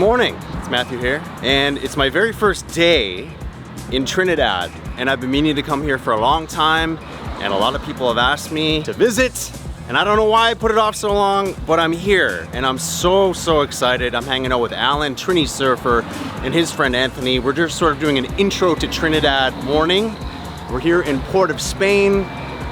morning, it's Matthew here, and it's my very first day in Trinidad, and I've been meaning to come here for a long time, and a lot of people have asked me to visit, and I don't know why I put it off so long, but I'm here, and I'm so excited. I'm hanging out with Alan, Trini Surfer, and his friend Anthony. We're just sort of doing an intro to Trinidad morning. We're here in Port of Spain.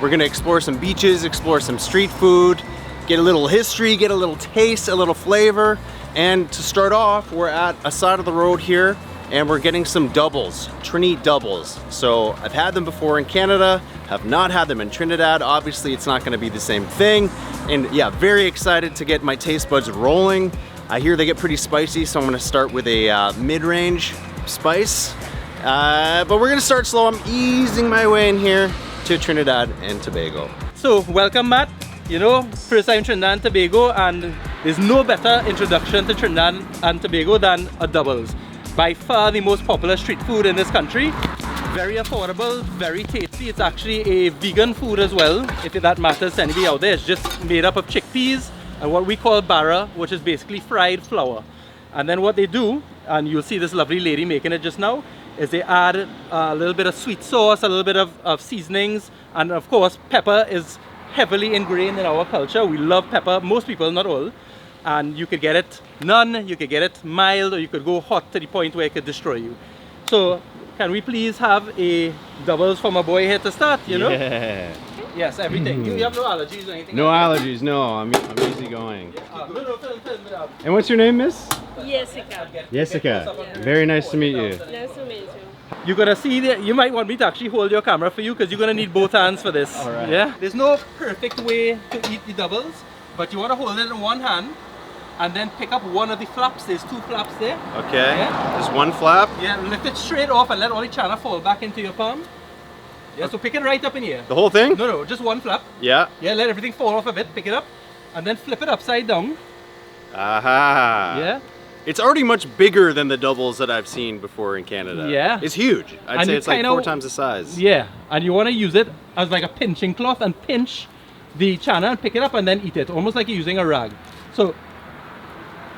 We're gonna explore some beaches, explore some street food, get a little history, get a little taste, a little flavor. And to start off, we're at a side of the road here and we're getting some doubles, Trini doubles. So I've had them before in Canada, have not had them in Trinidad. Obviously it's not gonna be the same thing. And yeah, very excited to get my taste buds rolling. I hear they get pretty spicy, so I'm gonna start with a mid-range spice. But we're gonna start slow. I'm easing my way in here to Trinidad and Tobago. So welcome, Matt. You know, first time Trinidad and Tobago, and there's no better introduction to Trinidad and Tobago than a doubles. By far the most popular street food in this country. Very affordable, very tasty. It's actually a vegan food as well, if that matters to anybody out there. It's just made up of chickpeas and what we call bara, which is basically fried flour. And then what they do, and you'll see this lovely lady making it just now, is they add a little bit of sweet sauce, a little bit of seasonings, and of course pepper is heavily ingrained in our culture. We love pepper, most people, not all. And you could get it none, you could get it mild, or you could go hot to the point where it could destroy you. So can we please have a doubles for my boy here to start, you know? Yeah. Yes, everything. You have no allergies or anything? No like allergies, no, I'm easy going. No, film it up. And what's your name, miss? Jessica. Jessica. Very nice to meet you. Nice to meet you. You're gonna see that you might want me to actually hold your camera for you because you're gonna need both hands for this. All right. Yeah. There's no perfect way to eat the doubles, but you want to hold it in one hand and then pick up one of the flaps. There's two flaps there. Okay. Yeah. Just one flap. Yeah. Lift it straight off and let all the chana fall back into your palm. Yeah. So pick it right up in here. The whole thing? No, just one flap. Yeah. Yeah. Let everything fall off of it. Pick it up, and then flip it upside down. Aha. Yeah. It's already much bigger than the doubles that I've seen before in Canada. Yeah. It's huge. I'd And say you it's like kinda- 4 times the size. Yeah, and you want to use it as like a pinching cloth and pinch the chana and pick it up and then eat it, almost like you're using a rag. So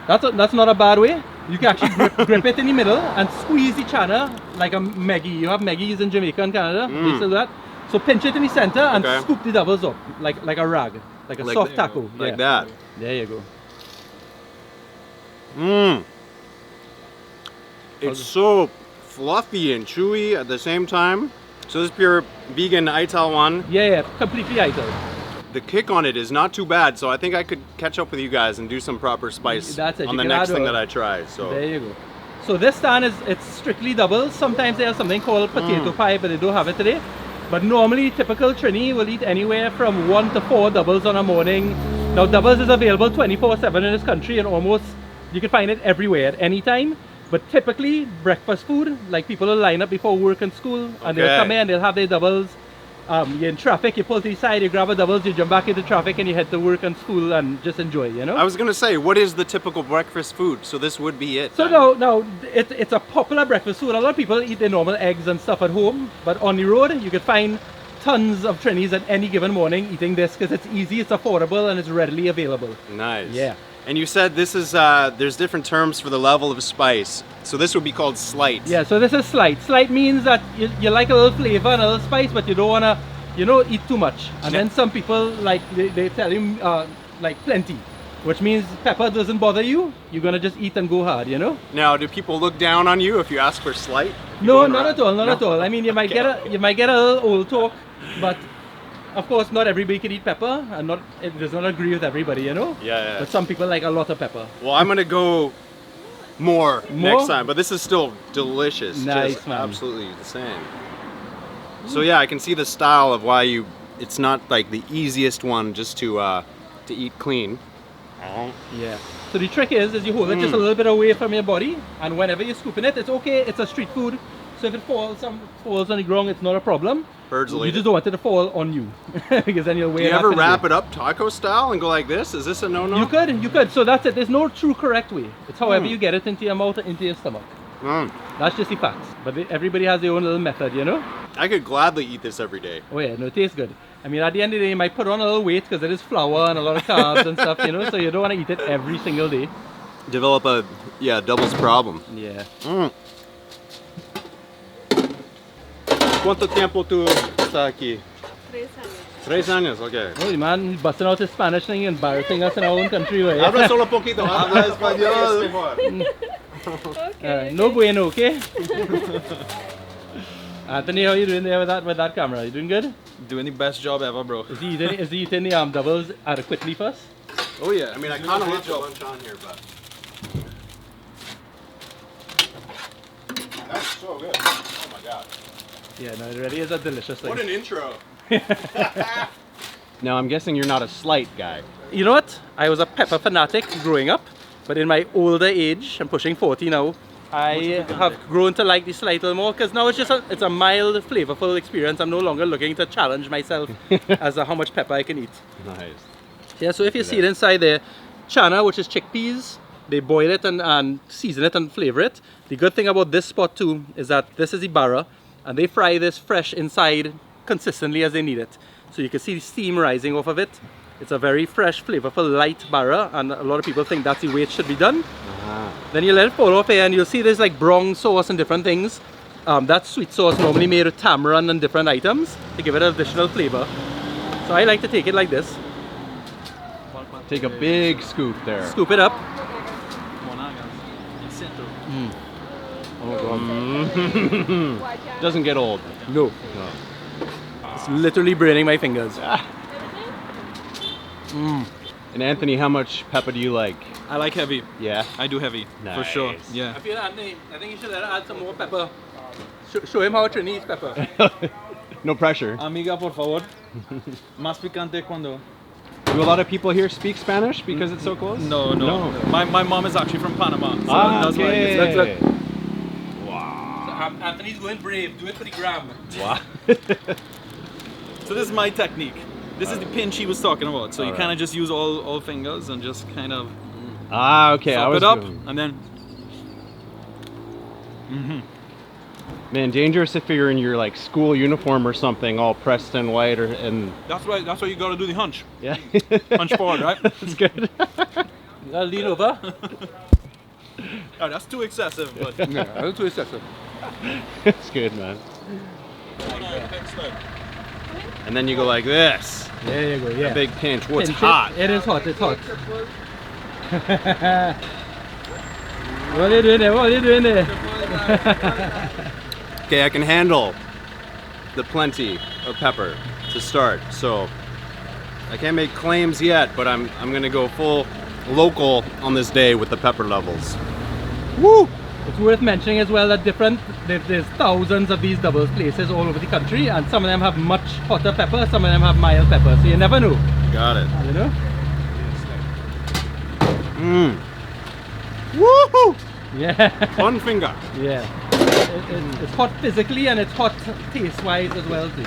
that's not a bad way. You can actually grip it in the middle and squeeze the chana like a Meggie. You have Meggies in Jamaica and Canada. They still do that. So pinch it in the center and Okay. scoop the doubles up like a rag, like a Like soft the- taco. Like Yeah. that. There you go. Mmm. It's so fluffy and chewy at the same time. So this is pure vegan Ital one. Yeah, completely idle. The kick on it is not too bad, so I think I could catch up with you guys and do some proper spice That's it, on you the can next add thing a- that I try. So There you go. So this stand it's strictly doubles. Sometimes they have something called potato pie, but they don't have it today. But normally, typical Trini will eat anywhere from 1 to 4 doubles on a morning. Now, doubles is available 24/7 in this country, and almost you can find it everywhere at any time. But typically, breakfast food, like people will line up before work and school, and they'll come in, they'll have their doubles. You're in traffic, you pull to the side, you grab a doubles, you jump back into traffic, and you head to work and school and just enjoy, you know? I was gonna say, what is the typical breakfast food? So this would be it. So then. no, it's a popular breakfast food. A lot of people eat their normal eggs and stuff at home, but on the road you could find tons of Trinis at any given morning eating this because it's easy, it's affordable, and it's readily available. Nice. Yeah. And you said this is there's different terms for the level of spice. So this would be called slight. Yeah, so this is slight. Slight means that you like a little flavor and a little spice, but you don't want to, eat too much. And then some people, like, they tell you, like, plenty, which means pepper doesn't bother you. You're going to just eat and go hard, you know? Now, do people look down on you if you ask for slight? No, not at all, not at all. I mean, you might get a little old talk, but of course, not everybody can eat pepper, and it does not agree with everybody, you know? Yeah. But some people like a lot of pepper. Well, I'm gonna go more next time, but this is still delicious. Nice, just man. absolutely the same. So yeah, I can see the style of why it's not like the easiest one just to eat clean. Yeah. So the trick is you hold it just a little bit away from your body, and whenever you're scooping it, it's okay. It's a street food, so if it falls on the ground, it's not a problem. Birds will You eat just it. don't want it to fall on you, because then you'll weigh Do you it ever up wrap it up taco style and go like this? Is this a no-no? You could. So that's it. There's no true correct way. It's however you get it into your mouth, into your stomach. That's just the facts. But everybody has their own little method, you know? I could gladly eat this every day. Oh yeah, no, it tastes good. I mean, at the end of the day, you might put on a little weight because it is flour and a lot of carbs and stuff, you know? So you don't want to eat it every single day. develop a doubles problem. Yeah. ¿Cuánto tiempo tú estás aquí? 3 años, okay. Oh, man, he's busting out his Spanish thing and embarrassing us in our own country way. Habla solo poquito, habla español. No bueno, okay? Anthony, how you doing there with that camera? You doing good? Doing the best job ever, bro. Is he eating the doubles adequately first? Oh yeah. I mean, I kind of want your lunch on here, but that's so good. Oh my god. Yeah, no, it really is a delicious thing. What an intro. Now, I'm guessing you're not a slight guy. You know what? I was a pepper fanatic growing up, but in my older age, I'm pushing 40 now, I have grown to like the slight a little more because now it's a mild, flavorful experience. I'm no longer looking to challenge myself as to how much pepper I can eat. Nice. Yeah, so if you see it inside there, chana, which is chickpeas, they boil it and season it and flavor it. The good thing about this spot too is that this is the bara, and they fry this fresh inside consistently as they need it. So you can see the steam rising off of it. It's a very fresh, flavorful, light bara, and a lot of people think that's the way it should be done. Then you let it fall off here, and you'll see there's like brown sauce and different things. That's sweet sauce normally made with tamarind and different items to give it an additional flavor. So I like to take it like this. Take a big scoop there. Scoop it up. Doesn't get old. No. It's literally burning my fingers. And Anthony, how much pepper do you like? I like heavy. Yeah? I do heavy. Nice. For sure. Yeah. I feel Anthony, I think you should add some more pepper. Show him how Trini eats pepper. No pressure. Amiga, por favor. Más picante cuando. Do a lot of people here speak Spanish because it's so close? No. My mom is actually from Panama. So that's why okay. it's Wow. So Anthony's going brave. Do it for the gram. Wow. So this is my technique. This is the pinch he was talking about. So you Alright. kind of just use all fingers and just kind of Okay. I sop was it up doing- and then. Man, dangerous if you're in your like school uniform or something, all pressed and white, and That's why you gotta do the hunch. yeah. Hunch forward, right? That's good. You gotta lean over. Oh, that's too excessive, but. Yeah, that's too excessive. It's good, man. And then you go like this. There you go, yeah. A big pinch. What's Pinch hot? It is hot, it's hot. What are you doing there? What are you doing there? Okay, I can handle the plenty of pepper to start. So I can't make claims yet, but I'm gonna go full local on this day with the pepper levels. Woo! It's worth mentioning as well that there's thousands of these doubles places all over the country, and some of them have much hotter pepper, some of them have mild pepper, so you never know. Got it. You know? Woohoo! Yeah. One finger. Yeah. It's hot physically and it's hot taste-wise as well too.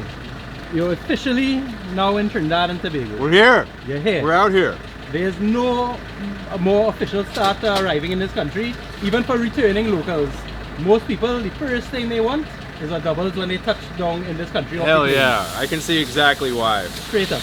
You're officially now in Trinidad and Tobago. We're here. You're here. We're out here. There's no more official start arriving in this country, even for returning locals. Most people, the first thing they want is a doubles when they touch down in this country. off Hell the plane. yeah. I can see exactly why. Straight up.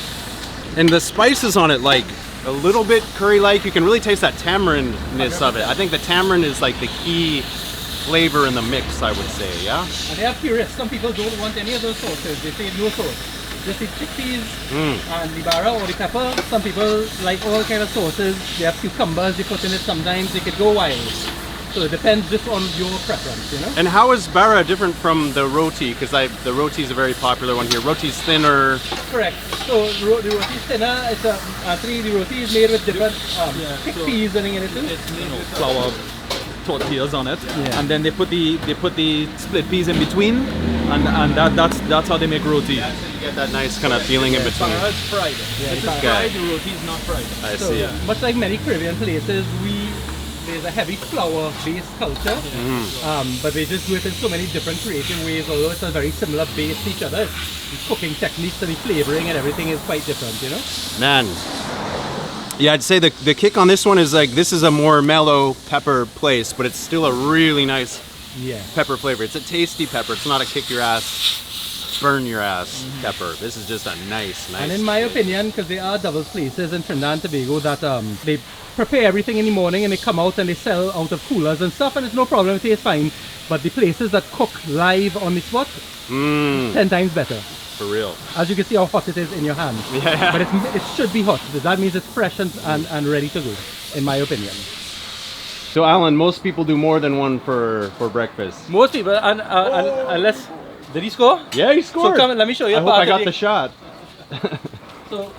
And the spices on it, like a little bit curry-like. You can really taste that tamarind-ness of it. I think the tamarind is like the key flavor in the mix, I would say, yeah? And they are curious. Some people don't want any of those sauces. They say no sauce. Just the chickpeas and the bara or the pepper. Some people like all kind of sauces. They have cucumbers they put in it sometimes. They could go wild. So it depends just on your preference, you know? And how is bara different from the roti? Because the roti is a very popular one here. Roti's thinner. Correct. So the roti is thinner. It's actually the roti is made with different chickpeas in it too. Flour tortillas on it, Yeah. and then they put the split peas in between, and that's how they make roti. You get that nice kind of feeling in between. Bara is fried. Yeah, This is it's fried. The roti is not fried. I So see. much like many Caribbean places, there's a heavy flour-based culture, but they just do it in so many different creative ways. Although it's a very similar base to each other, the cooking techniques and the flavoring and everything is quite different, you know. Man. Yeah, I'd say the kick on this one is like, this is a more mellow pepper place, but it's still a really nice Yeah. pepper flavor. It's a tasty pepper. It's not a kick your ass burn your ass pepper. This is just a nice. And in my opinion, because there are doubles places in Trinidad and Tobago that they prepare everything in the morning and they come out and they sell out of coolers and stuff, and it's no problem, it tastes fine. But the places that cook live on the spot, 10 times better. For real. As you can see how hot it is in your hand. Yeah. But it should be hot. That means it's fresh and ready to go, in my opinion. So Alan, most people do more than one for breakfast. Most people, and unless... Did he score? Yeah, he scored. So come, let me show you. I hope I got the shot. So,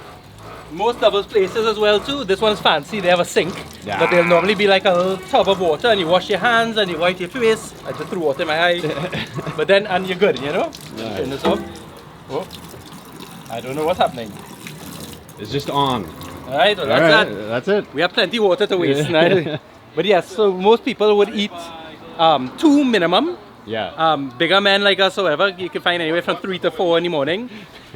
most doubles places as well too. This one's fancy. They have a sink, Yeah. but they'll normally be like a little tub of water, and you wash your hands and you wipe your face. I just threw water in my eye, but then and you're good, you know. Nice. Turn this off. Oh, I don't know what's happening. It's just on. All right, well, that's that. That's it. We have plenty of water to waste. Right? But yes, so most people would eat 2 minimum. Yeah. Bigger men like us, however, you can find anywhere from 3 to 4 in the morning.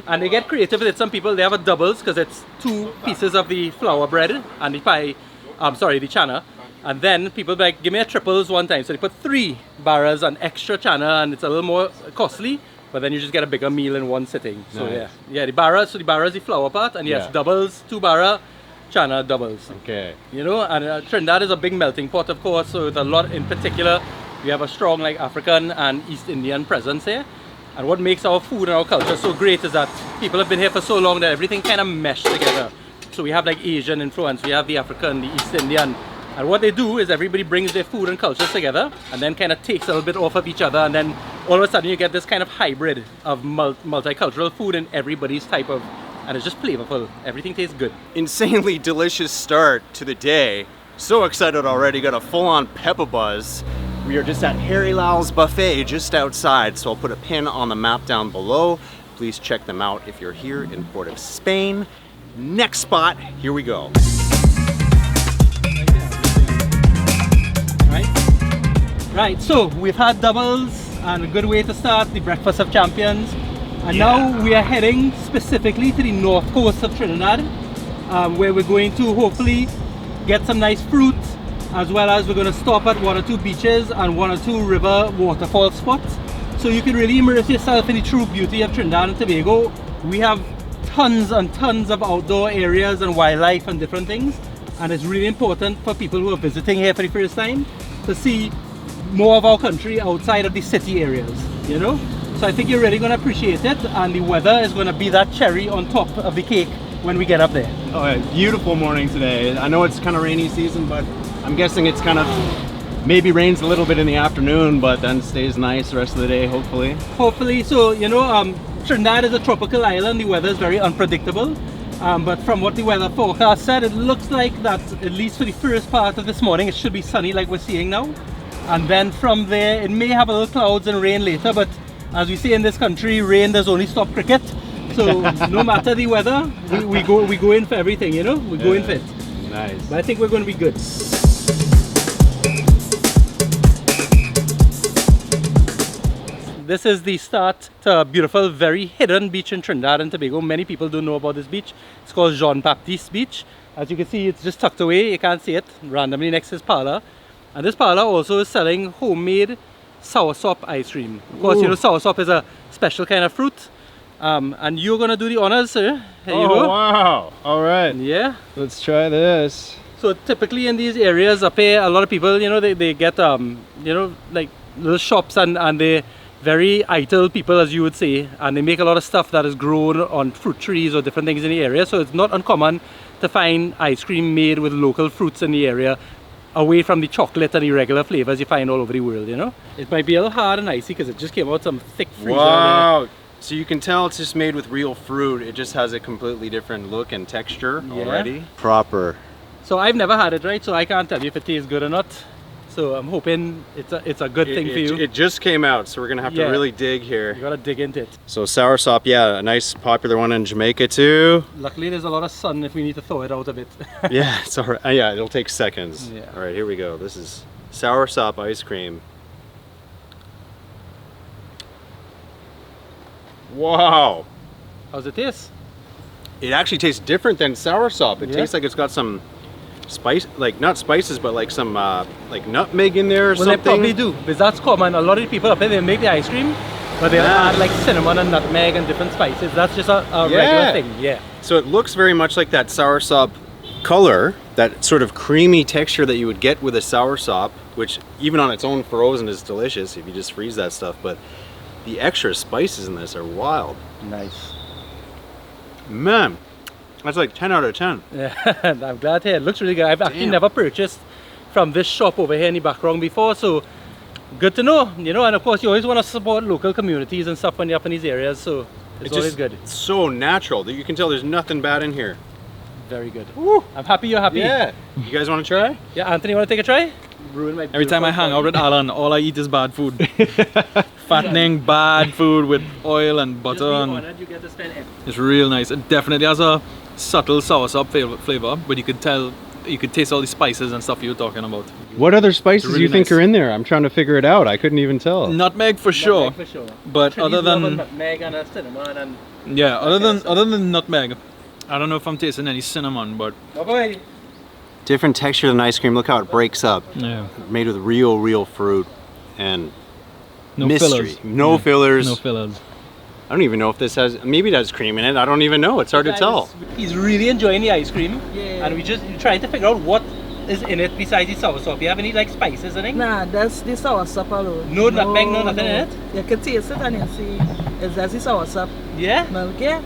And they get creative with it. Some people, they have a doubles because it's 2 pieces of the flour bread and the pie, the chana. And then people like, give me a triples one time. So they put 3 barras and extra chana, and it's a little more costly, but then you just get a bigger meal in one sitting. So Nice. yeah, the barra is the flour part, and yes, Yeah. doubles, 2 barra, chana doubles. Okay. You know, and Trinidad is a big melting pot, of course, so with a lot in particular. We have a strong like African and East Indian presence here. And what makes our food and our culture so great is that people have been here for so long that everything kind of meshed together. So we have like Asian influence, we have the African, the East Indian. And what they do is everybody brings their food and cultures together and then kind of takes a little bit off of each other, and then all of a sudden you get this kind of hybrid of multicultural food in everybody's type of, and it's just flavorful. Everything tastes good. Insanely delicious start to the day. So excited already, got a full-on pepper buzz. We are just at Harry Lal's Buffet just outside, so I'll put a pin on the map down below. Please check them out if you're here in Port of Spain. Next spot, here we go. Right, so we've had doubles and a good way to start the Breakfast of Champions. And now we are heading specifically to the north coast of Trinidad, where we're going to hopefully get some nice fruit, as well as we're going to stop at 1 or 2 beaches and 1 or 2 river waterfall spots. So you can really immerse yourself in the true beauty of Trinidad and Tobago. We have tons and tons of outdoor areas and wildlife and different things. And it's really important for people who are visiting here for the first time to see more of our country outside of the city areas, you know? So I think you're really going to appreciate it, and the weather is going to be that cherry on top of the cake when we get up there. Oh, yeah, beautiful morning today. I know it's kind of rainy season, but I'm guessing it's kind of, maybe rains a little bit in the afternoon, but then stays nice the rest of the day, hopefully. Hopefully. So, you know, Trinidad is a tropical island. The weather is very unpredictable. But from what the weather forecast said, it looks like that at least for the first part of this morning, it should be sunny like we're seeing now. And then from there, it may have a little clouds and rain later, but as we say in this country, rain does only stop cricket. So no matter the weather, we go in for everything, you know? We go in for it. Nice. But I think we're going to be good. This is the start to a beautiful, very hidden beach in Trinidad and Tobago. Many people don't know about this beach. It's called Jean Baptiste Beach. As you can see, it's just tucked away. You can't see it, randomly next to his parlor. And this parlor also is selling homemade Soursop ice cream. Of course, you know, Soursop is a special kind of fruit. And you're gonna do the honors, sir. Here you go. Wow. All right. Yeah. Let's try this. So typically in these areas up here, a lot of people, you know, they get, you know, like little shops, and they're very idle people, as you would say. And they make a lot of stuff that is grown on fruit trees or different things in the area. So it's not uncommon to find ice cream made with local fruits in the area, away from the chocolate and the regular flavors you find all over the world, you know. It might be a little hard and icy because it just came out some thick freezer. Wow. So you can tell it's just made with real fruit. It just has a completely different look and texture already. Proper. So I've never had it, right? So I can't tell you if it tastes good or not. So I'm hoping it's a good thing for you. It just came out, so we're gonna have to really dig here. You gotta dig into it. So soursop, yeah, a nice popular one in Jamaica too. Luckily there's a lot of sun if we need to thaw it out a bit. Yeah, it's all right. Yeah, it'll take seconds. Yeah. All right, here we go. This is soursop ice cream. Wow. How's it taste? It actually tastes different than soursop. It Yeah. tastes like it's got some spice, like not spices, but like some like nutmeg in there or Well, something. they probably do, because that's common. A lot of the people up here, they make the ice cream but they'll add like cinnamon and nutmeg and different spices. That's just a regular thing, yeah. So it looks very much like that soursop color, that sort of creamy texture that you would get with a soursop, which even on its own frozen is delicious if you just freeze that stuff, but the extra spices in this are wild. Nice. Man, that's like 10 out of 10. Yeah, I'm glad to hear. It looks really good. I've actually never purchased from this shop over here in the background before, so good to know, you know. And of course you always want to support local communities and stuff when you're up in these areas, so it's always good. It's so natural that you can tell there's nothing bad in here. Very good. Woo. I'm happy you're happy. Yeah. You guys want to try? Yeah, Anthony, want to take a try? Ruin my Every time I hang out with Alan, all I eat is bad food. Fattening, bad food with oil and butter. And you get to spend it. it's real nice. It definitely has a subtle soursop flavor, but you could tell, you could taste all the spices and stuff you were talking about. What other spices Really do you think nice. are in there? I'm trying to figure it out. I couldn't even tell. Nutmeg for sure. Nutmeg for sure. But Trini's other than love nutmeg and a cinnamon and yeah, other than nutmeg, I don't know if I'm tasting any cinnamon, but oh boy. Different texture than ice cream. Look how it breaks up. yeah, Made with real fruit and no mystery. fillers. No Yeah, fillers. No fillers. I don't even know if this has, maybe it has cream in it. I don't even know. It's hard to tell. He's really enjoying the ice cream. Yeah. And we're trying to figure out what is in it besides the soursop. You have any like spices in it? Nah, that's the soursop alone. No nutmeg, no nothing in it? You can taste it and you see it's just the soursop Yeah? milk, yeah?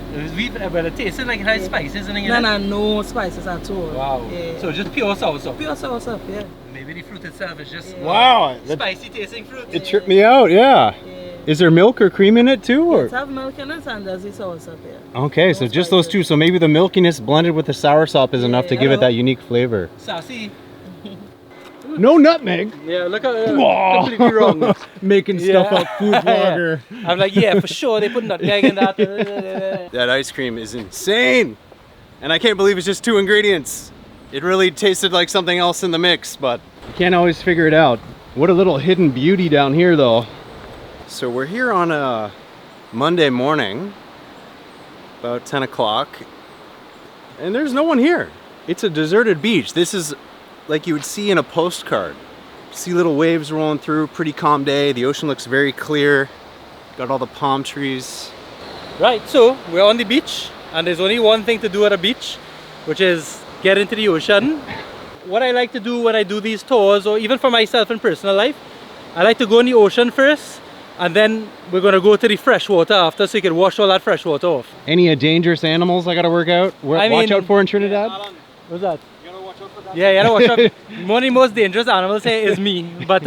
Well, it tastes like it has spices in it. No spices at all. Wow. Yeah. So just pure soursop. Pure soursop, yeah. Maybe the fruit itself is just Wow. spicy tasting fruit. It tripped me out, yeah. Yeah. Is there milk or cream in it too? Or? It have milk in it and there's the soursop, yeah. Okay, so just those two. So maybe the milkiness blended with the soursop is enough to give it that unique flavor. Sassy. No nutmeg. Yeah, look at completely wrong. Making stuff up, food blogger. I'm like, yeah, for sure they put nutmeg in that. That ice cream is insane. And I can't believe it's just 2 ingredients. It really tasted like something else in the mix, but you can't always figure it out. What a little hidden beauty down here though. So we're here on a Monday morning, about 10 o'clock, and there's no one here. It's a deserted beach. This is like you would see in a postcard. See little waves rolling through, pretty calm day. The ocean looks very clear. Got all the palm trees. Right, so we're on the beach, and there's only one thing to do at a beach, which is get into the ocean. What I like to do when I do these tours, or even for myself in personal life, I like to go in the ocean first, and then we're gonna go to the fresh water after, so you can wash all that fresh water off. Any dangerous animals I gotta watch out for in Trinidad? What's that? Yeah, you gotta watch out. One of the most dangerous animals here is me, but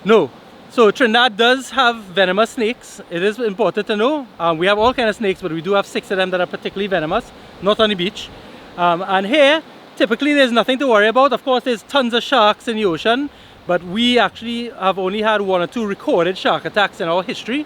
no. So Trinidad does have venomous snakes. It is important to know. We have all kinds of snakes, but we do have 6 of them that are particularly venomous, not on the beach. And here, typically there's nothing to worry about. Of course, there's tons of sharks in the ocean, but we actually have only had 1 or 2 recorded shark attacks in our history.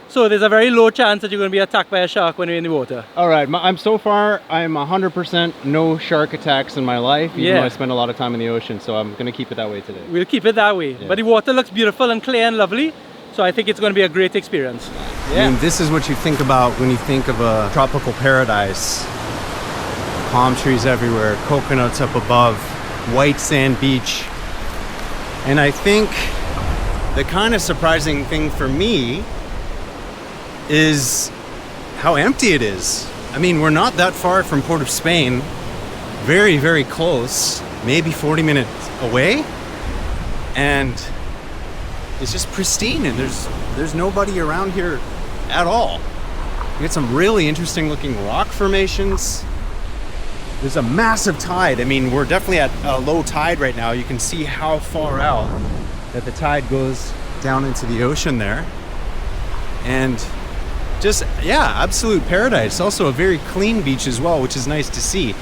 So there's a very low chance that you're going to be attacked by a shark when you're in the water. All right, I'm 100% no shark attacks in my life, even though I spend a lot of time in the ocean, so I'm gonna keep it that way today. We'll keep it that way. Yeah. But the water looks beautiful and clear and lovely, so I think it's going to be a great experience. Yeah. I mean, this is what you think about when you think of a tropical paradise. Palm trees everywhere, coconuts up above, white sand beach. And I think the kind of surprising thing for me is how empty it is. I mean, we're not that far from Port of Spain, very, very close, maybe 40 minutes away, and it's just pristine, and there's nobody around here at all. We get some really interesting looking rock formations. There's a massive tide. I mean, we're definitely at a low tide right now. You can see how far out that the tide goes down into the ocean there. And just, yeah, absolute paradise. Also a very clean beach as well, which is nice to see.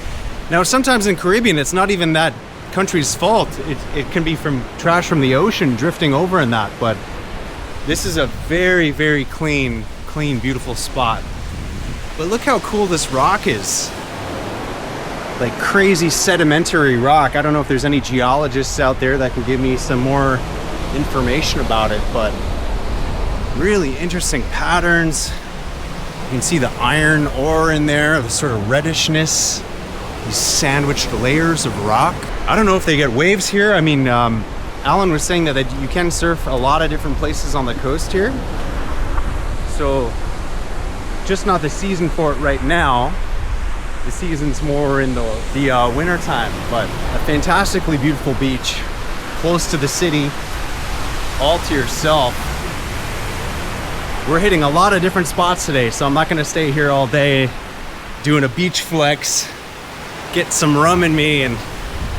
Now, sometimes in Caribbean, it's not even that country's fault. It can be from trash from the ocean drifting over in that, but this is a very, very clean, beautiful spot. But look how cool this rock is. Like crazy sedimentary rock. I don't know if there's any geologists out there that can give me some more information about it, but really interesting patterns. You can see the iron ore in there, the sort of reddishness, these sandwiched layers of rock. I don't know if they get waves here. I mean, Alan was saying that you can surf a lot of different places on the coast here. so just not the season for it right now. The season's more in the winter time, but a fantastically beautiful beach, close to the city, all to yourself. We're hitting a lot of different spots today, so I'm not gonna stay here all day doing a beach flex, get some rum in me, and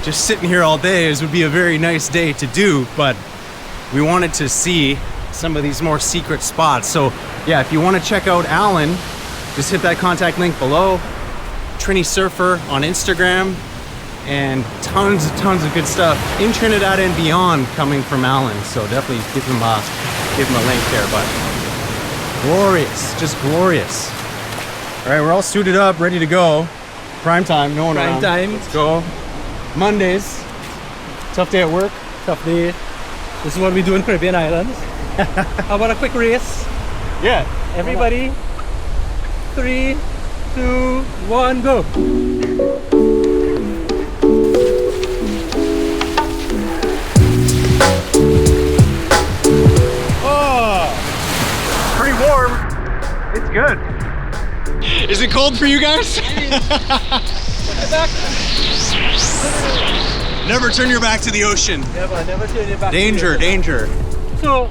just sitting here all day. This would be a very nice day to do, but we wanted to see some of these more secret spots. So yeah, if you want to check out Alan, just hit that contact link below. Trini Surfer on Instagram, and tons of good stuff in Trinidad and beyond coming from Alan. So definitely give him a link there. But glorious, just glorious. All right, we're all suited up, ready to go. Prime time, no one around. Prime time. Let's go. Mondays. Tough day at work. Tough day. This is what we do in Caribbean islands. How about a quick race? Yeah. Everybody, 3, 2, 1, go. Oh, pretty warm. It's good. Is it cold for you guys? Never turn your back to the ocean. Never turn your back. Danger, danger. So,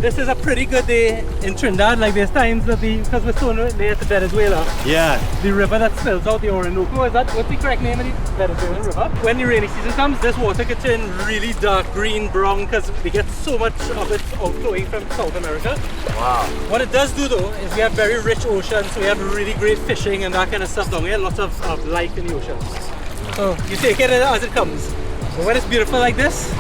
this is a pretty good day in Trinidad. Like there's times that because we're so near to Venezuela. Yeah. The river that spills out the Orinoco, what's the correct name of the Venezuelan river? When the rainy season comes, this water can turn really dark green, brown, because we get so much of it outflowing from South America. Wow. What it does do though, is we have very rich oceans, so we have really great fishing and that kind of stuff down here, lots of life in the ocean. So you take it as it comes. But when it's beautiful like this,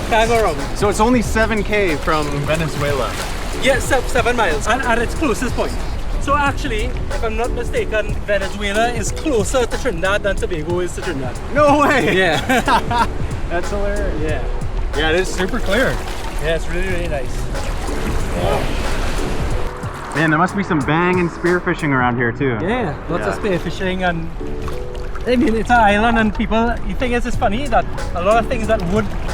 can't go wrong. So it's only 7K from Venezuela. Yes, 7 miles, and at its closest point. So actually, if I'm not mistaken, Venezuela is closer to Trinidad than Tobago is to Trinidad. No way! Yeah. That's hilarious. Yeah. Yeah, it is super clear. Yeah, it's really, really nice. Yeah. Man, there must be some bang and spearfishing around here too. Yeah, lots of spearfishing, and I mean, it's an island, and people, you think it's funny that a lot of things that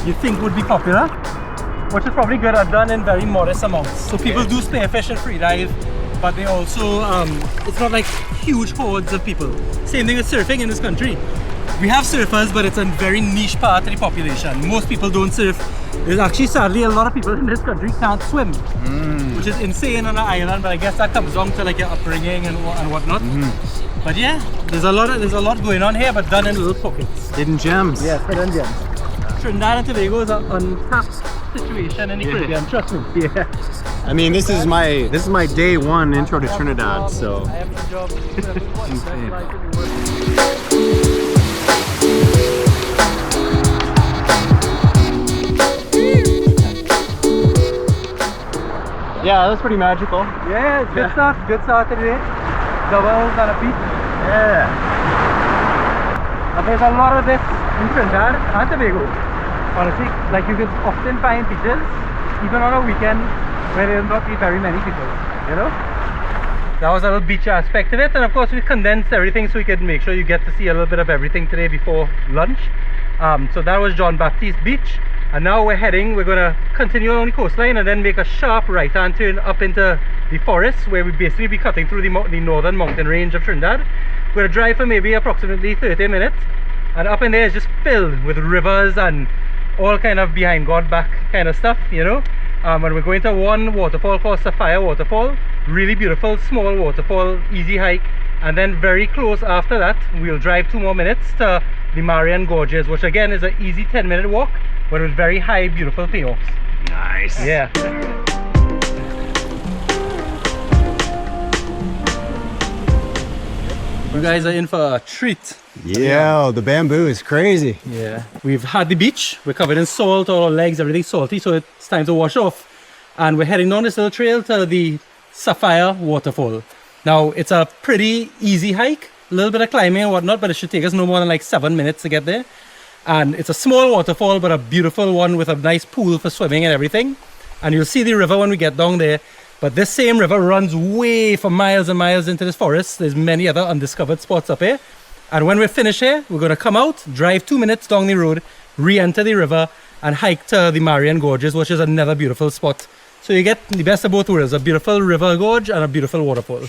you think would be popular, which is probably good, are done in very modest amounts. So people do spearfish and freedive, but they also, it's not like huge hordes of people. Same thing with surfing in this country. We have surfers, but it's a very niche part of the population. Most people don't surf. There's actually, sadly, a lot of people in this country can't swim, which is insane on an island, but I guess that comes down to like your upbringing and whatnot. But yeah, there's a lot going on here, but done in little pockets. Hidden gems. Yeah, hidden gems. Trinidad and Tobago is an untapped situation in the Caribbean, trust me. Yeah. I mean, this is my day one intro to Trinidad, so. I have the job. Insane. Yeah, that's pretty magical. Yeah, it's good start to the day. Doubles and a peak. Yeah. And there's a lot of this in Trinidad and Tobago. Honestly, like you can often find beaches, even on a weekend, where there will not be very many people, you know? That was a little beach aspect of it, and of course we condensed everything so we could make sure you get to see a little bit of everything today before lunch. So that was Jean Baptiste Beach, and now we're going to continue along the coastline and then make a sharp right hand turn up into the forest, where we basically be cutting through the northern mountain range of Trinidad. We're going to drive for maybe approximately 30 minutes, and up in there is just filled with rivers and all kind of behind God back kind of stuff, you know. And we're going to one waterfall called Sapphire Waterfall, really beautiful small waterfall, easy hike, and then very close after that we'll drive 2 more minutes to the Marianne Gorges, which again is an easy 10-minute walk, but with very high beautiful payoffs. Nice. Yeah. You guys are in for a treat. Yeah, the bamboo is crazy. Yeah, we've had the beach, we're covered in salt, all our legs, everything's salty, so it's time to wash off. And we're heading down this little trail to the Sapphire Waterfall. Now, it's a pretty easy hike, a little bit of climbing and whatnot, but it should take us no more than like 7 minutes to get there. And it's a small waterfall, but a beautiful one with a nice pool for swimming and everything. And you'll see the river when we get down there. But this same river runs way for miles and miles into this forest. There's many other undiscovered spots up here. And when we're finished here, we're going to come out, drive 2 minutes down the road, re-enter the river, and hike to the Marianne Gorges, which is another beautiful spot. So you get the best of both worlds, a beautiful river gorge and a beautiful waterfall.